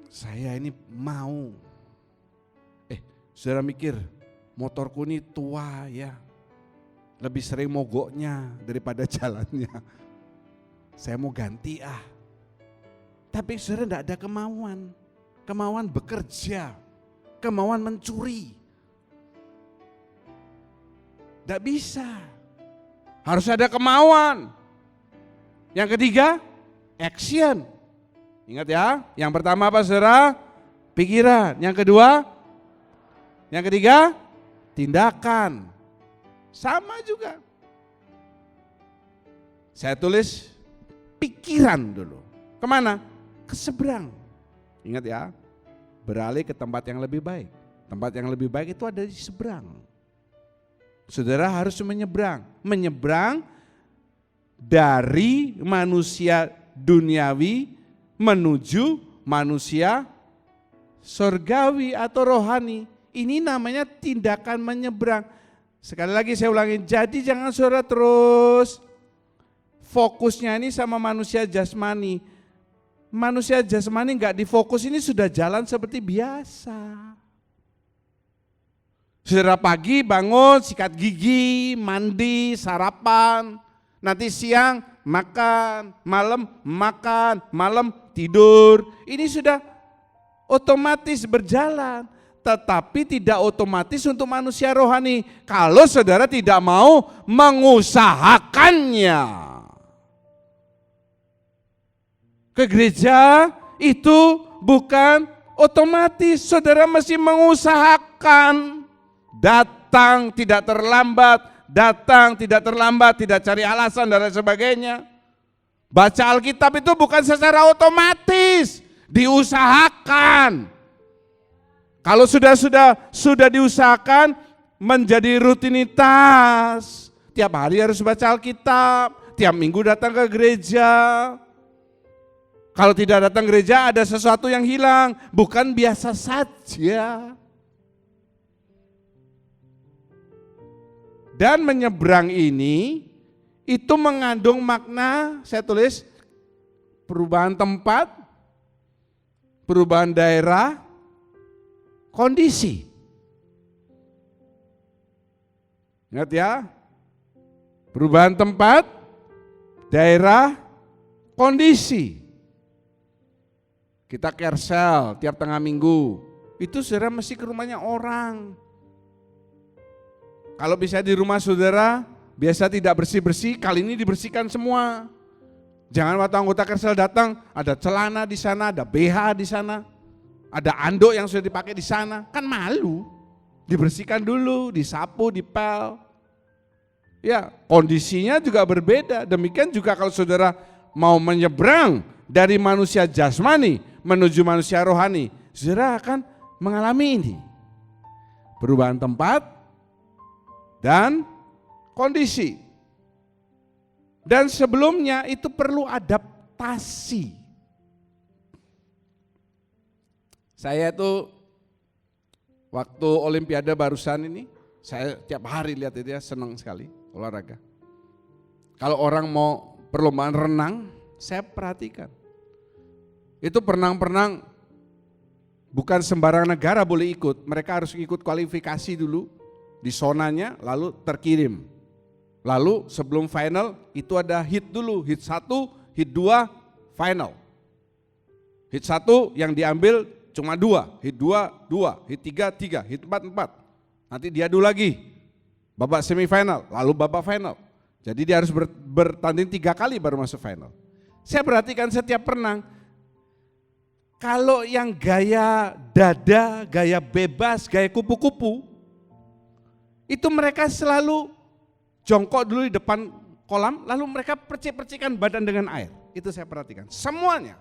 Saya ini mau. Saudara mikir, motorku ini tua ya, lebih sering mogoknya daripada jalannya. Saya mau ganti Tapi saudara tidak ada kemauan. Kemauan bekerja, kemauan mencuri. Tidak bisa. Harus ada kemauan. Yang ketiga, action. Ingat ya, yang pertama apa saudara? Pikiran. Yang kedua, yang ketiga, tindakan. Sama juga. Saya tulis pikiran dulu. Kemana? Ke seberang. Ingat ya, beralih ke tempat yang lebih baik. Tempat yang lebih baik itu ada di seberang. Saudara harus menyeberang. Menyeberang dari manusia duniawi menuju manusia surgawi atau rohani. Ini namanya tindakan menyeberang. Sekali lagi saya ulangi, jadi jangan saudara terus fokusnya ini sama manusia jasmani. Manusia jasmani enggak difokus, ini sudah jalan seperti biasa. Saudara pagi bangun, sikat gigi, mandi, sarapan. Nanti siang makan, malam tidur. Ini sudah otomatis berjalan. Tetapi tidak otomatis untuk manusia rohani kalau saudara tidak mau mengusahakannya. Ke gereja itu bukan otomatis, saudara mesti mengusahakan. Datang tidak terlambat, tidak cari alasan dan lain sebagainya. Baca Alkitab itu bukan secara otomatis, diusahakan. Kalau sudah diusahakan menjadi rutinitas. Tiap hari harus baca Alkitab, tiap minggu datang ke gereja. Kalau tidak datang gereja ada sesuatu yang hilang, bukan biasa saja. Dan menyeberang ini itu mengandung makna, saya tulis perubahan tempat, perubahan daerah, kondisi. Ingat ya, perubahan tempat, daerah kondisi. Kita kersel tiap tengah minggu, itu saudara mesti ke rumahnya orang. Kalau bisa di rumah saudara, biasa tidak bersih-bersih, kali ini dibersihkan semua. Jangan waktu anggota kersel datang, ada celana di sana, ada BH di sana, ada anduk yang sudah dipakai di sana, kan malu. Dibersihkan dulu, disapu, dipel. Ya, kondisinya juga berbeda. Demikian juga kalau saudara mau menyeberang dari manusia jasmani menuju manusia rohani, saudara akan mengalami ini. Perubahan tempat dan kondisi. Dan sebelumnya itu perlu adaptasi. Saya itu waktu Olimpiade barusan ini, saya tiap hari lihat itu ya, senang sekali olahraga. Kalau orang mau perlombaan renang, saya perhatikan. Itu perenang-perenang bukan sembarang negara boleh ikut, mereka harus ikut kualifikasi dulu di zonanya, lalu terkirim. Lalu sebelum final itu ada hit dulu, hit 1, hit 2, final. Hit 1 yang diambil cuma 2, hit 2, 2, hit 3, 3, hit 4, 4. Nanti diadu lagi, babak semifinal, lalu babak final. Jadi dia harus bertanding 3 kali baru masuk final. Saya perhatikan setiap perenang, kalau yang gaya dada, gaya bebas, gaya kupu-kupu, itu mereka selalu jongkok dulu di depan kolam, lalu mereka percik-percikan badan dengan air. Itu saya perhatikan, semuanya.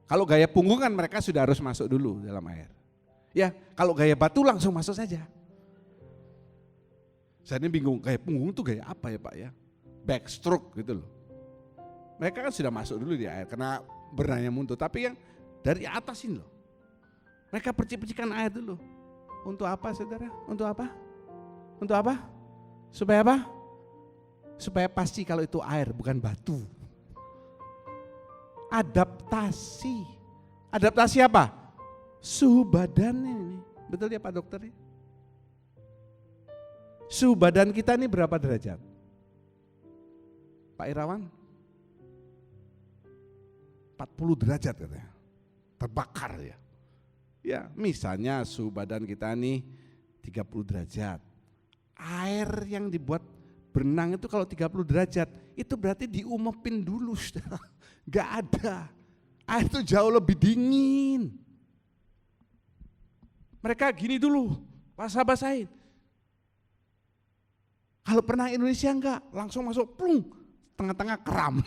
Kalau gaya punggung kan mereka sudah harus masuk dulu dalam air. Ya, kalau gaya batu langsung masuk saja. Saya ini bingung, gaya punggung itu gaya apa ya Pak ya? Backstroke gitu loh. Mereka kan sudah masuk dulu di air, karena berenangnya mundur. Tapi yang dari atas ini loh, mereka percik-percikan air dulu. Untuk apa saudara? Untuk apa? Untuk apa? Supaya apa? Supaya pasti kalau itu air bukan batu. Adaptasi. Adaptasi apa? Suhu badannya ini. Betul ya Pak Dokter? Suhu badan kita ini berapa derajat? Pak Irawan? 40 derajat katanya. Terbakar ya. Ya, misalnya suhu badan kita nih 30 derajat. Air yang dibuat berenang itu kalau 30 derajat, itu berarti diumepin dulu, saudara. Gak ada. Air itu jauh lebih dingin. Mereka gini dulu, basah-basahin. Kalau pernah Indonesia enggak, langsung masuk, plung, tengah-tengah kram.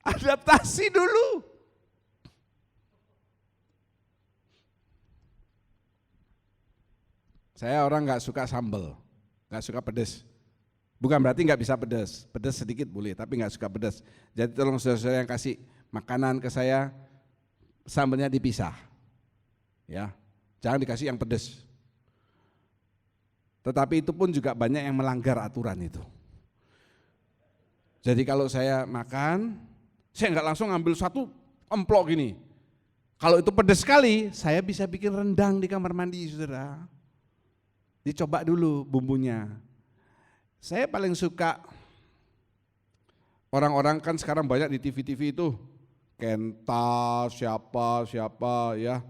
Adaptasi dulu. Saya orang nggak suka sambal, nggak suka pedas. Bukan berarti nggak bisa pedas, pedas sedikit boleh, tapi nggak suka pedas. Jadi tolong saudara-saudara yang kasih makanan ke saya, sambalnya dipisah, ya, jangan dikasih yang pedas. Tetapi itu pun juga banyak yang melanggar aturan itu. Jadi kalau saya makan, saya nggak langsung ambil satu emplok gini. Kalau itu pedas sekali, saya bisa bikin rendang di kamar mandi, saudara. Dicoba dulu bumbunya. Saya paling suka, orang-orang kan sekarang banyak di TV-TV itu, Kenta, siapa ya,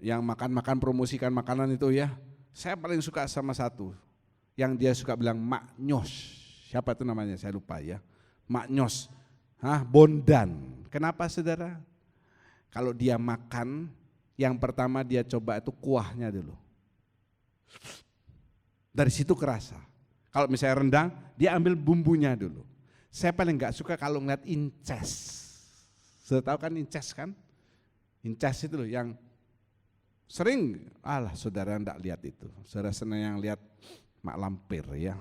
yang makan-makan promosikan makanan itu ya. Saya paling suka sama satu, yang dia suka bilang maknyos. Siapa itu namanya? Saya lupa ya. Maknyos, bondan. Kenapa saudara? Kalau dia makan, yang pertama dia coba itu kuahnya dulu. Dari situ kerasa. Kalau misalnya rendang, dia ambil bumbunya dulu. Saya paling nggak suka kalau ngeliat inces. Sudah tahu kan inces kan? Inces itu loh yang sering, saudara enggak lihat itu. Saudara senang yang lihat mak lampir ya.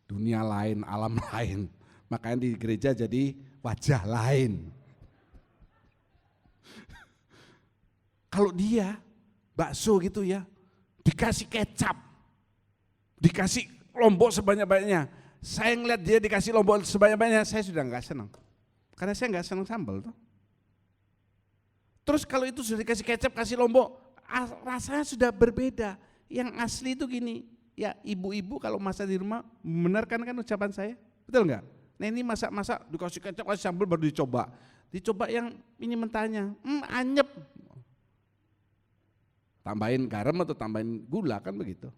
Dunia lain, alam lain. Makanya di gereja jadi wajah lain. Kalau dia bakso gitu ya, dikasih kecap, dikasih lombok sebanyak-banyaknya. Saya ngeliat dia dikasih lombok sebanyak-banyaknya, saya sudah enggak senang. Karena saya enggak senang sambal tuh. Terus kalau itu sudah dikasih kecap, kasih lombok, rasanya sudah berbeda. yang asli itu gini, ya ibu-ibu kalau masak di rumah membenarkan kan ucapan saya, betul nggak? Nah ini masak-masak dikasih kecap, kasih sambal baru dicoba. Dicoba yang ini mentahnya, anyep. Tambahin garam atau tambahin gula kan begitu.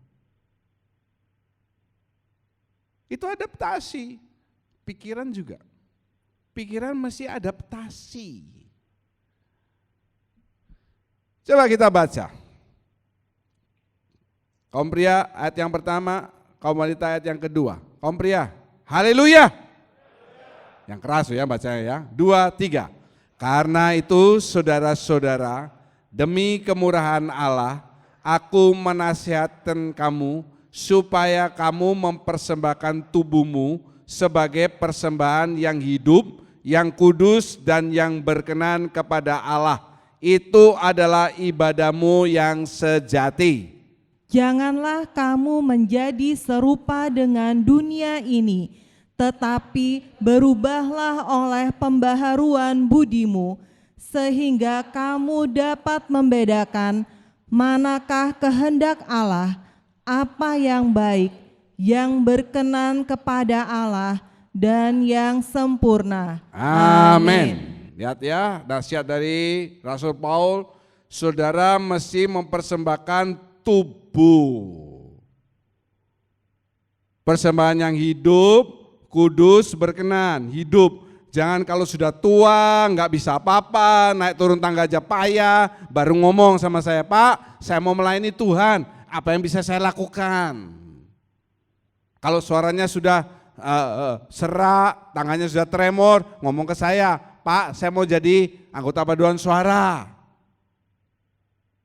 Itu adaptasi, pikiran juga. Pikiran mesti adaptasi. Coba kita baca. Kaum pria ayat yang pertama, kaum wanita ayat yang kedua. Kaum pria, haleluya. Yang keras ya bacanya ya. 2, 3. Karena itu saudara-saudara, demi kemurahan Allah, aku menasihatkan kamu supaya kamu mempersembahkan tubuhmu sebagai persembahan yang hidup, yang kudus dan yang berkenan kepada Allah. Itu adalah ibadahmu yang sejati. Janganlah kamu menjadi serupa dengan dunia ini, tetapi berubahlah oleh pembaharuan budimu, sehingga kamu dapat membedakan manakah kehendak Allah, apa yang baik, yang berkenan kepada Allah, dan yang sempurna. Amin. Lihat ya, nasihat dari Rasul Paul, saudara mesti mempersembahkan tubuh. Persembahan yang hidup, kudus, berkenan, hidup. Jangan kalau sudah tua, nggak bisa apa-apa, naik turun tangga aja payah, baru ngomong sama saya, Pak, saya mau melayani Tuhan, apa yang bisa saya lakukan? Kalau suaranya sudah serak, tangannya sudah tremor, ngomong ke saya, Pak, saya mau jadi anggota paduan suara.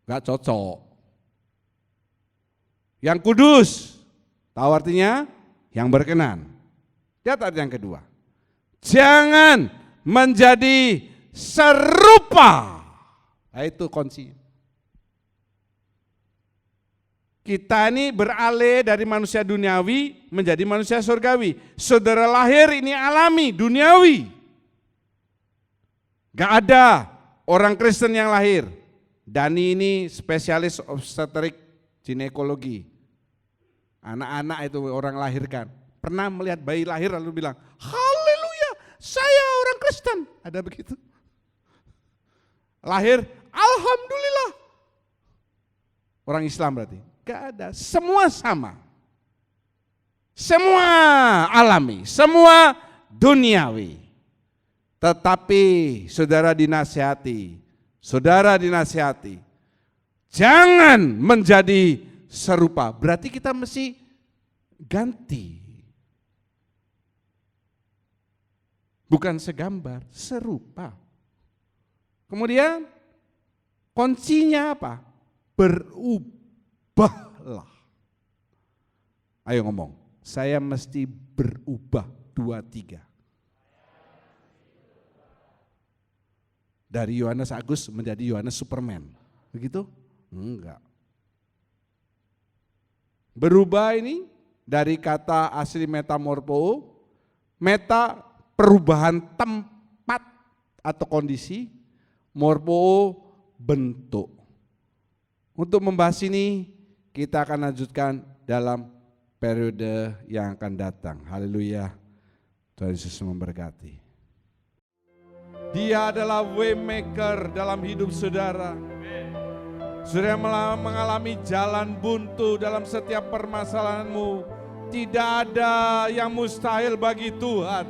Nggak cocok. Yang kudus, tahu artinya? Yang berkenan. Lihat ayat yang kedua. Jangan menjadi serupa. Nah, itu kunci. Kita ini beralih dari manusia duniawi menjadi manusia surgawi. Saudara lahir ini alami, duniawi. Gak ada orang Kristen yang lahir. Dani ini spesialis obstetrik ginekologi. Anak-anak itu orang lahirkan. Pernah melihat bayi lahir lalu bilang, haleluya, saya orang Kristen. Ada begitu? Lahir, alhamdulillah. Orang Islam berarti? Gak ada, semua sama. Semua alami, semua duniawi. Tetapi saudara dinasihati, jangan menjadi serupa. Berarti kita mesti ganti. Bukan segambar, serupa. Kemudian kuncinya apa? Berubahlah. Ayo ngomong, saya mesti berubah. 2, 3. Dari Yohanes Agus menjadi Yohanes Superman. Begitu? Enggak. Berubah ini dari kata asli metamorpho, meta perubahan tempat atau kondisi, morpho bentuk. Untuk membahas ini kita akan lanjutkan dalam periode yang akan datang. Haleluya. Tuhan Yesus memberkati. Dia adalah waymaker dalam hidup saudara. Saudara mengalami jalan buntu dalam setiap permasalahanmu. Tidak ada yang mustahil bagi Tuhan.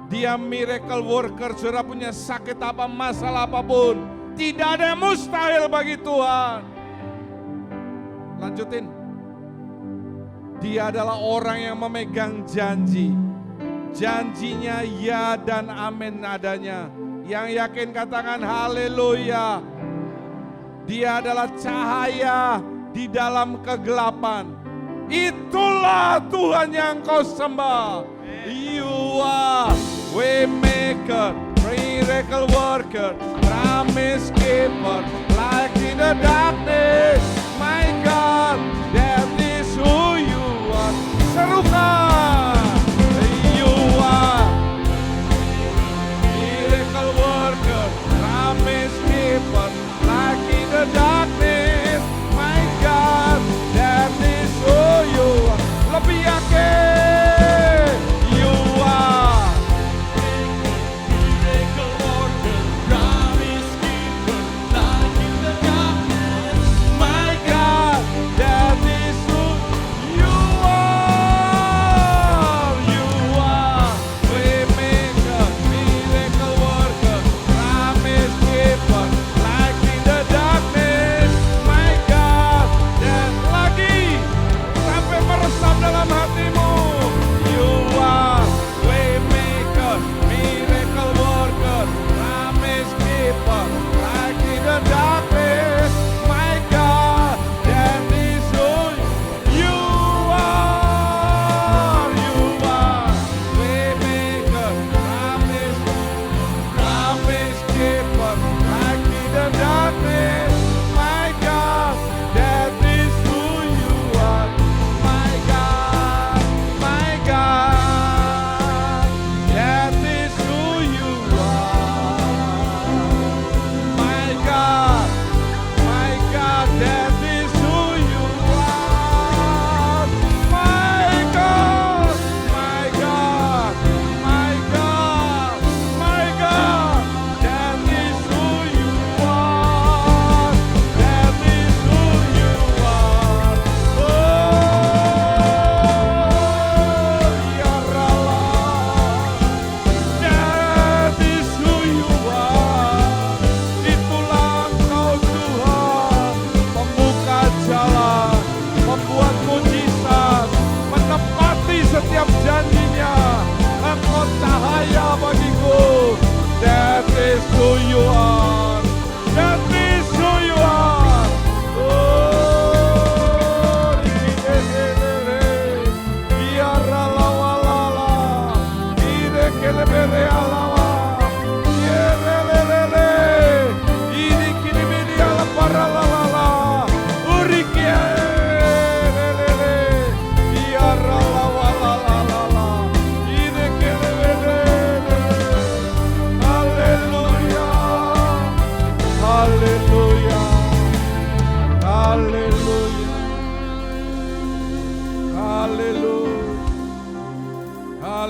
Dia miracle worker, saudara punya sakit apa, masalah apapun. Tidak ada yang mustahil bagi Tuhan. Lanjutin. Dia adalah orang yang memegang janji. Janjinya ya dan amin adanya. Yang yakin katakan haleluya. Dia adalah cahaya di dalam kegelapan. Itulah Tuhan yang kau sembah. You are waymaker, miracle worker, promise keeper, light in the darkness. My God, that is who you are. Serukan. You are miracle worker, promise keeper, light in the darkness. My God,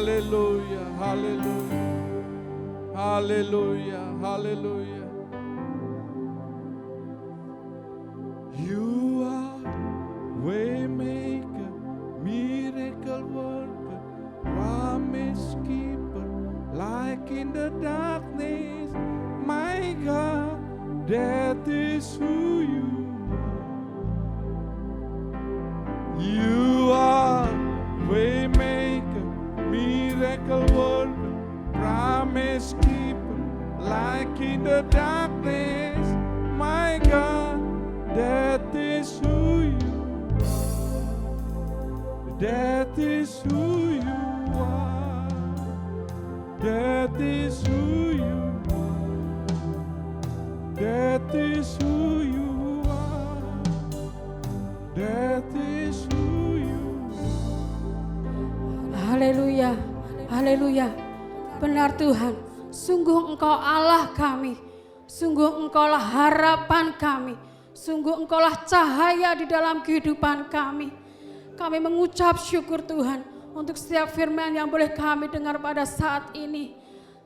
haleluya, haleluya, haleluya, haleluya. You are waymaker, miracle worker, promise keeper, like in the darkness, my God, that is who you are. You are waymaker, miracle worker, promise keeper, like in the darkness, my God, that is who you are. That is who you are. That is who you are. That is who you are. That is who you are. Haleluya, haleluya. Benar Tuhan, sungguh Engkau Allah kami, sungguh Engkaulah harapan kami, sungguh Engkaulah cahaya di dalam kehidupan kami. Kami mengucap syukur Tuhan untuk setiap firman yang boleh kami dengar pada saat ini.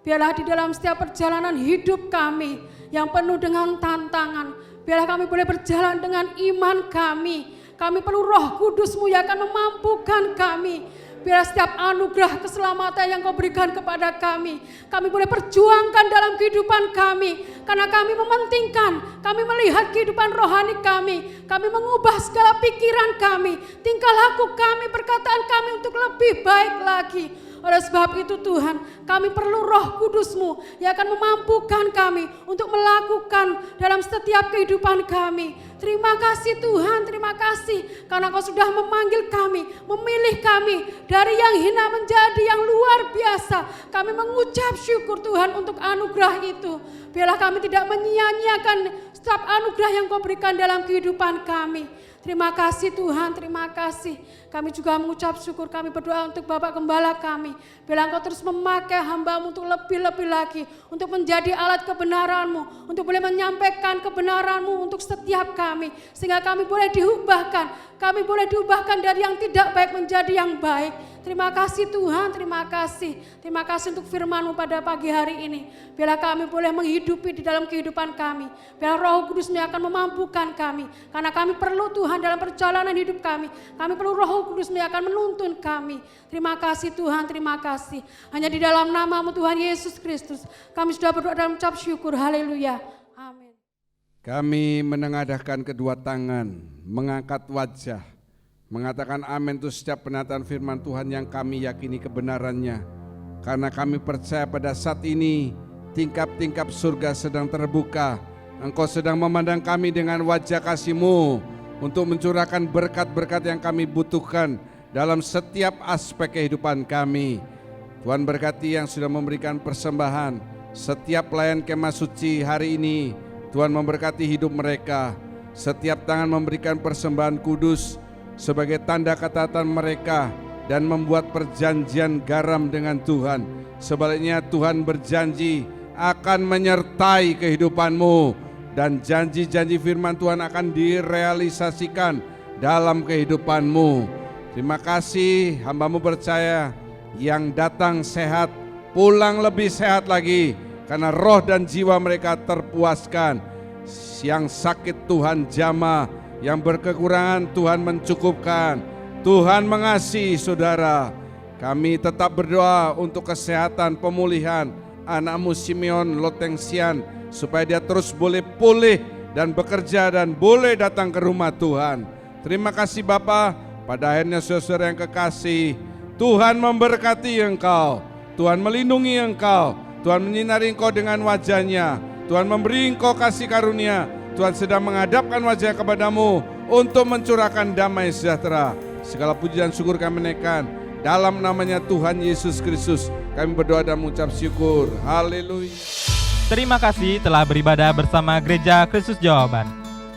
Biarlah di dalam setiap perjalanan hidup kami yang penuh dengan tantangan, biarlah kami boleh berjalan dengan iman kami. Kami perlu Roh Kudus-Mu yang akan memampukan kami. Biar setiap anugerah keselamatan yang Kau berikan kepada kami boleh perjuangkan dalam kehidupan kami. Karena kami mementingkan, kami melihat kehidupan rohani kami mengubah segala pikiran kami, tingkah laku kami, perkataan kami untuk lebih baik lagi. Oleh sebab itu Tuhan, kami perlu Roh Kudus-Mu yang akan memampukan kami untuk melakukan dalam setiap kehidupan kami. Terima kasih Tuhan, terima kasih karena Kau sudah memanggil kami, memilih kami dari yang hina menjadi yang luar biasa. Kami mengucap syukur Tuhan untuk anugerah itu. Biarlah kami tidak menyia-nyiakan setiap anugerah yang Kau berikan dalam kehidupan kami. Terima kasih Tuhan, terima kasih. Kami juga mengucap syukur, kami berdoa untuk Bapak Gembala kami. Biarlah Engkau terus memakai hamba-Mu untuk lebih-lebih lagi, untuk menjadi alat kebenaran-Mu, untuk boleh menyampaikan kebenaran-Mu untuk setiap kami. Sehingga kami boleh diubahkan, kami boleh diubahkan dari yang tidak baik menjadi yang baik. Terima kasih Tuhan, terima kasih. Terima kasih untuk firman-Mu pada pagi hari ini. Biarlah kami boleh menghidupi di dalam kehidupan kami. Biarlah Roh Kudus-Mu yang akan memampukan kami. Karena kami perlu Tuhan dalam perjalanan hidup kami. Kami perlu Roh Kudus-Mu yang akan menuntun kami. Terima kasih Tuhan, terima kasih. Hanya di dalam nama-Mu Tuhan Yesus Kristus, kami sudah berdoa dan mengucap syukur. Haleluya. Amin. Kami menengadahkan kedua tangan, mengangkat wajah, mengatakan amin untuk setiap penataan firman Tuhan yang kami yakini kebenarannya. Karena kami percaya pada saat ini tingkap-tingkap surga sedang terbuka. Engkau sedang memandang kami dengan wajah kasih-Mu untuk mencurahkan berkat-berkat yang kami butuhkan dalam setiap aspek kehidupan kami. Tuhan berkati yang sudah memberikan persembahan. Setiap pelayan kemah suci hari ini, Tuhan memberkati hidup mereka. Setiap tangan memberikan persembahan kudus sebagai tanda ketaatan mereka dan membuat perjanjian garam dengan Tuhan. Sebaliknya Tuhan berjanji akan menyertai kehidupanmu dan janji-janji firman Tuhan akan direalisasikan dalam kehidupanmu. Terima kasih, hamba-Mu percaya yang datang sehat, pulang lebih sehat lagi karena roh dan jiwa mereka terpuaskan. Yang sakit Tuhan jamah, yang berkekurangan Tuhan mencukupkan. Tuhan mengasihi saudara. Kami tetap berdoa untuk kesehatan, pemulihan anak-Mu Simeon Lotengsian, supaya dia terus boleh pulih dan bekerja dan boleh datang ke rumah Tuhan. Terima kasih Bapa. Pada akhirnya saudara yang kekasih, Tuhan memberkati engkau, Tuhan melindungi engkau, Tuhan menyinari engkau dengan wajah-Nya, Tuhan memberi engkau kasih karunia, Tuhan sedang menghadapkan wajah kepadamu untuk mencurahkan damai sejahtera. Segala puji dan syukur kami naikkan dalam namanya Tuhan Yesus Kristus. Kami berdoa dan mengucap syukur. Haleluya. Terima kasih telah beribadah bersama Gereja Kristus Jawaban.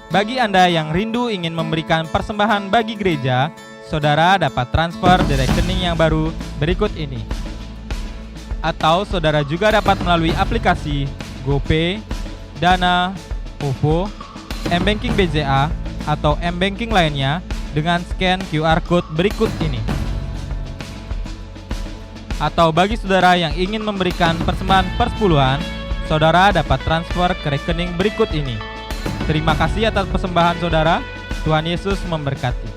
Bagi Anda yang rindu ingin memberikan persembahan bagi gereja, saudara dapat transfer di rekening yang baru berikut ini. Atau saudara juga dapat melalui aplikasi GoPay, Dana, OVO, M-Banking BCA, atau M-Banking lainnya dengan scan QR Code berikut ini. Atau bagi saudara yang ingin memberikan persembahan persepuluhan, saudara dapat transfer ke rekening berikut ini. Terima kasih atas persembahan saudara. Tuhan Yesus memberkati.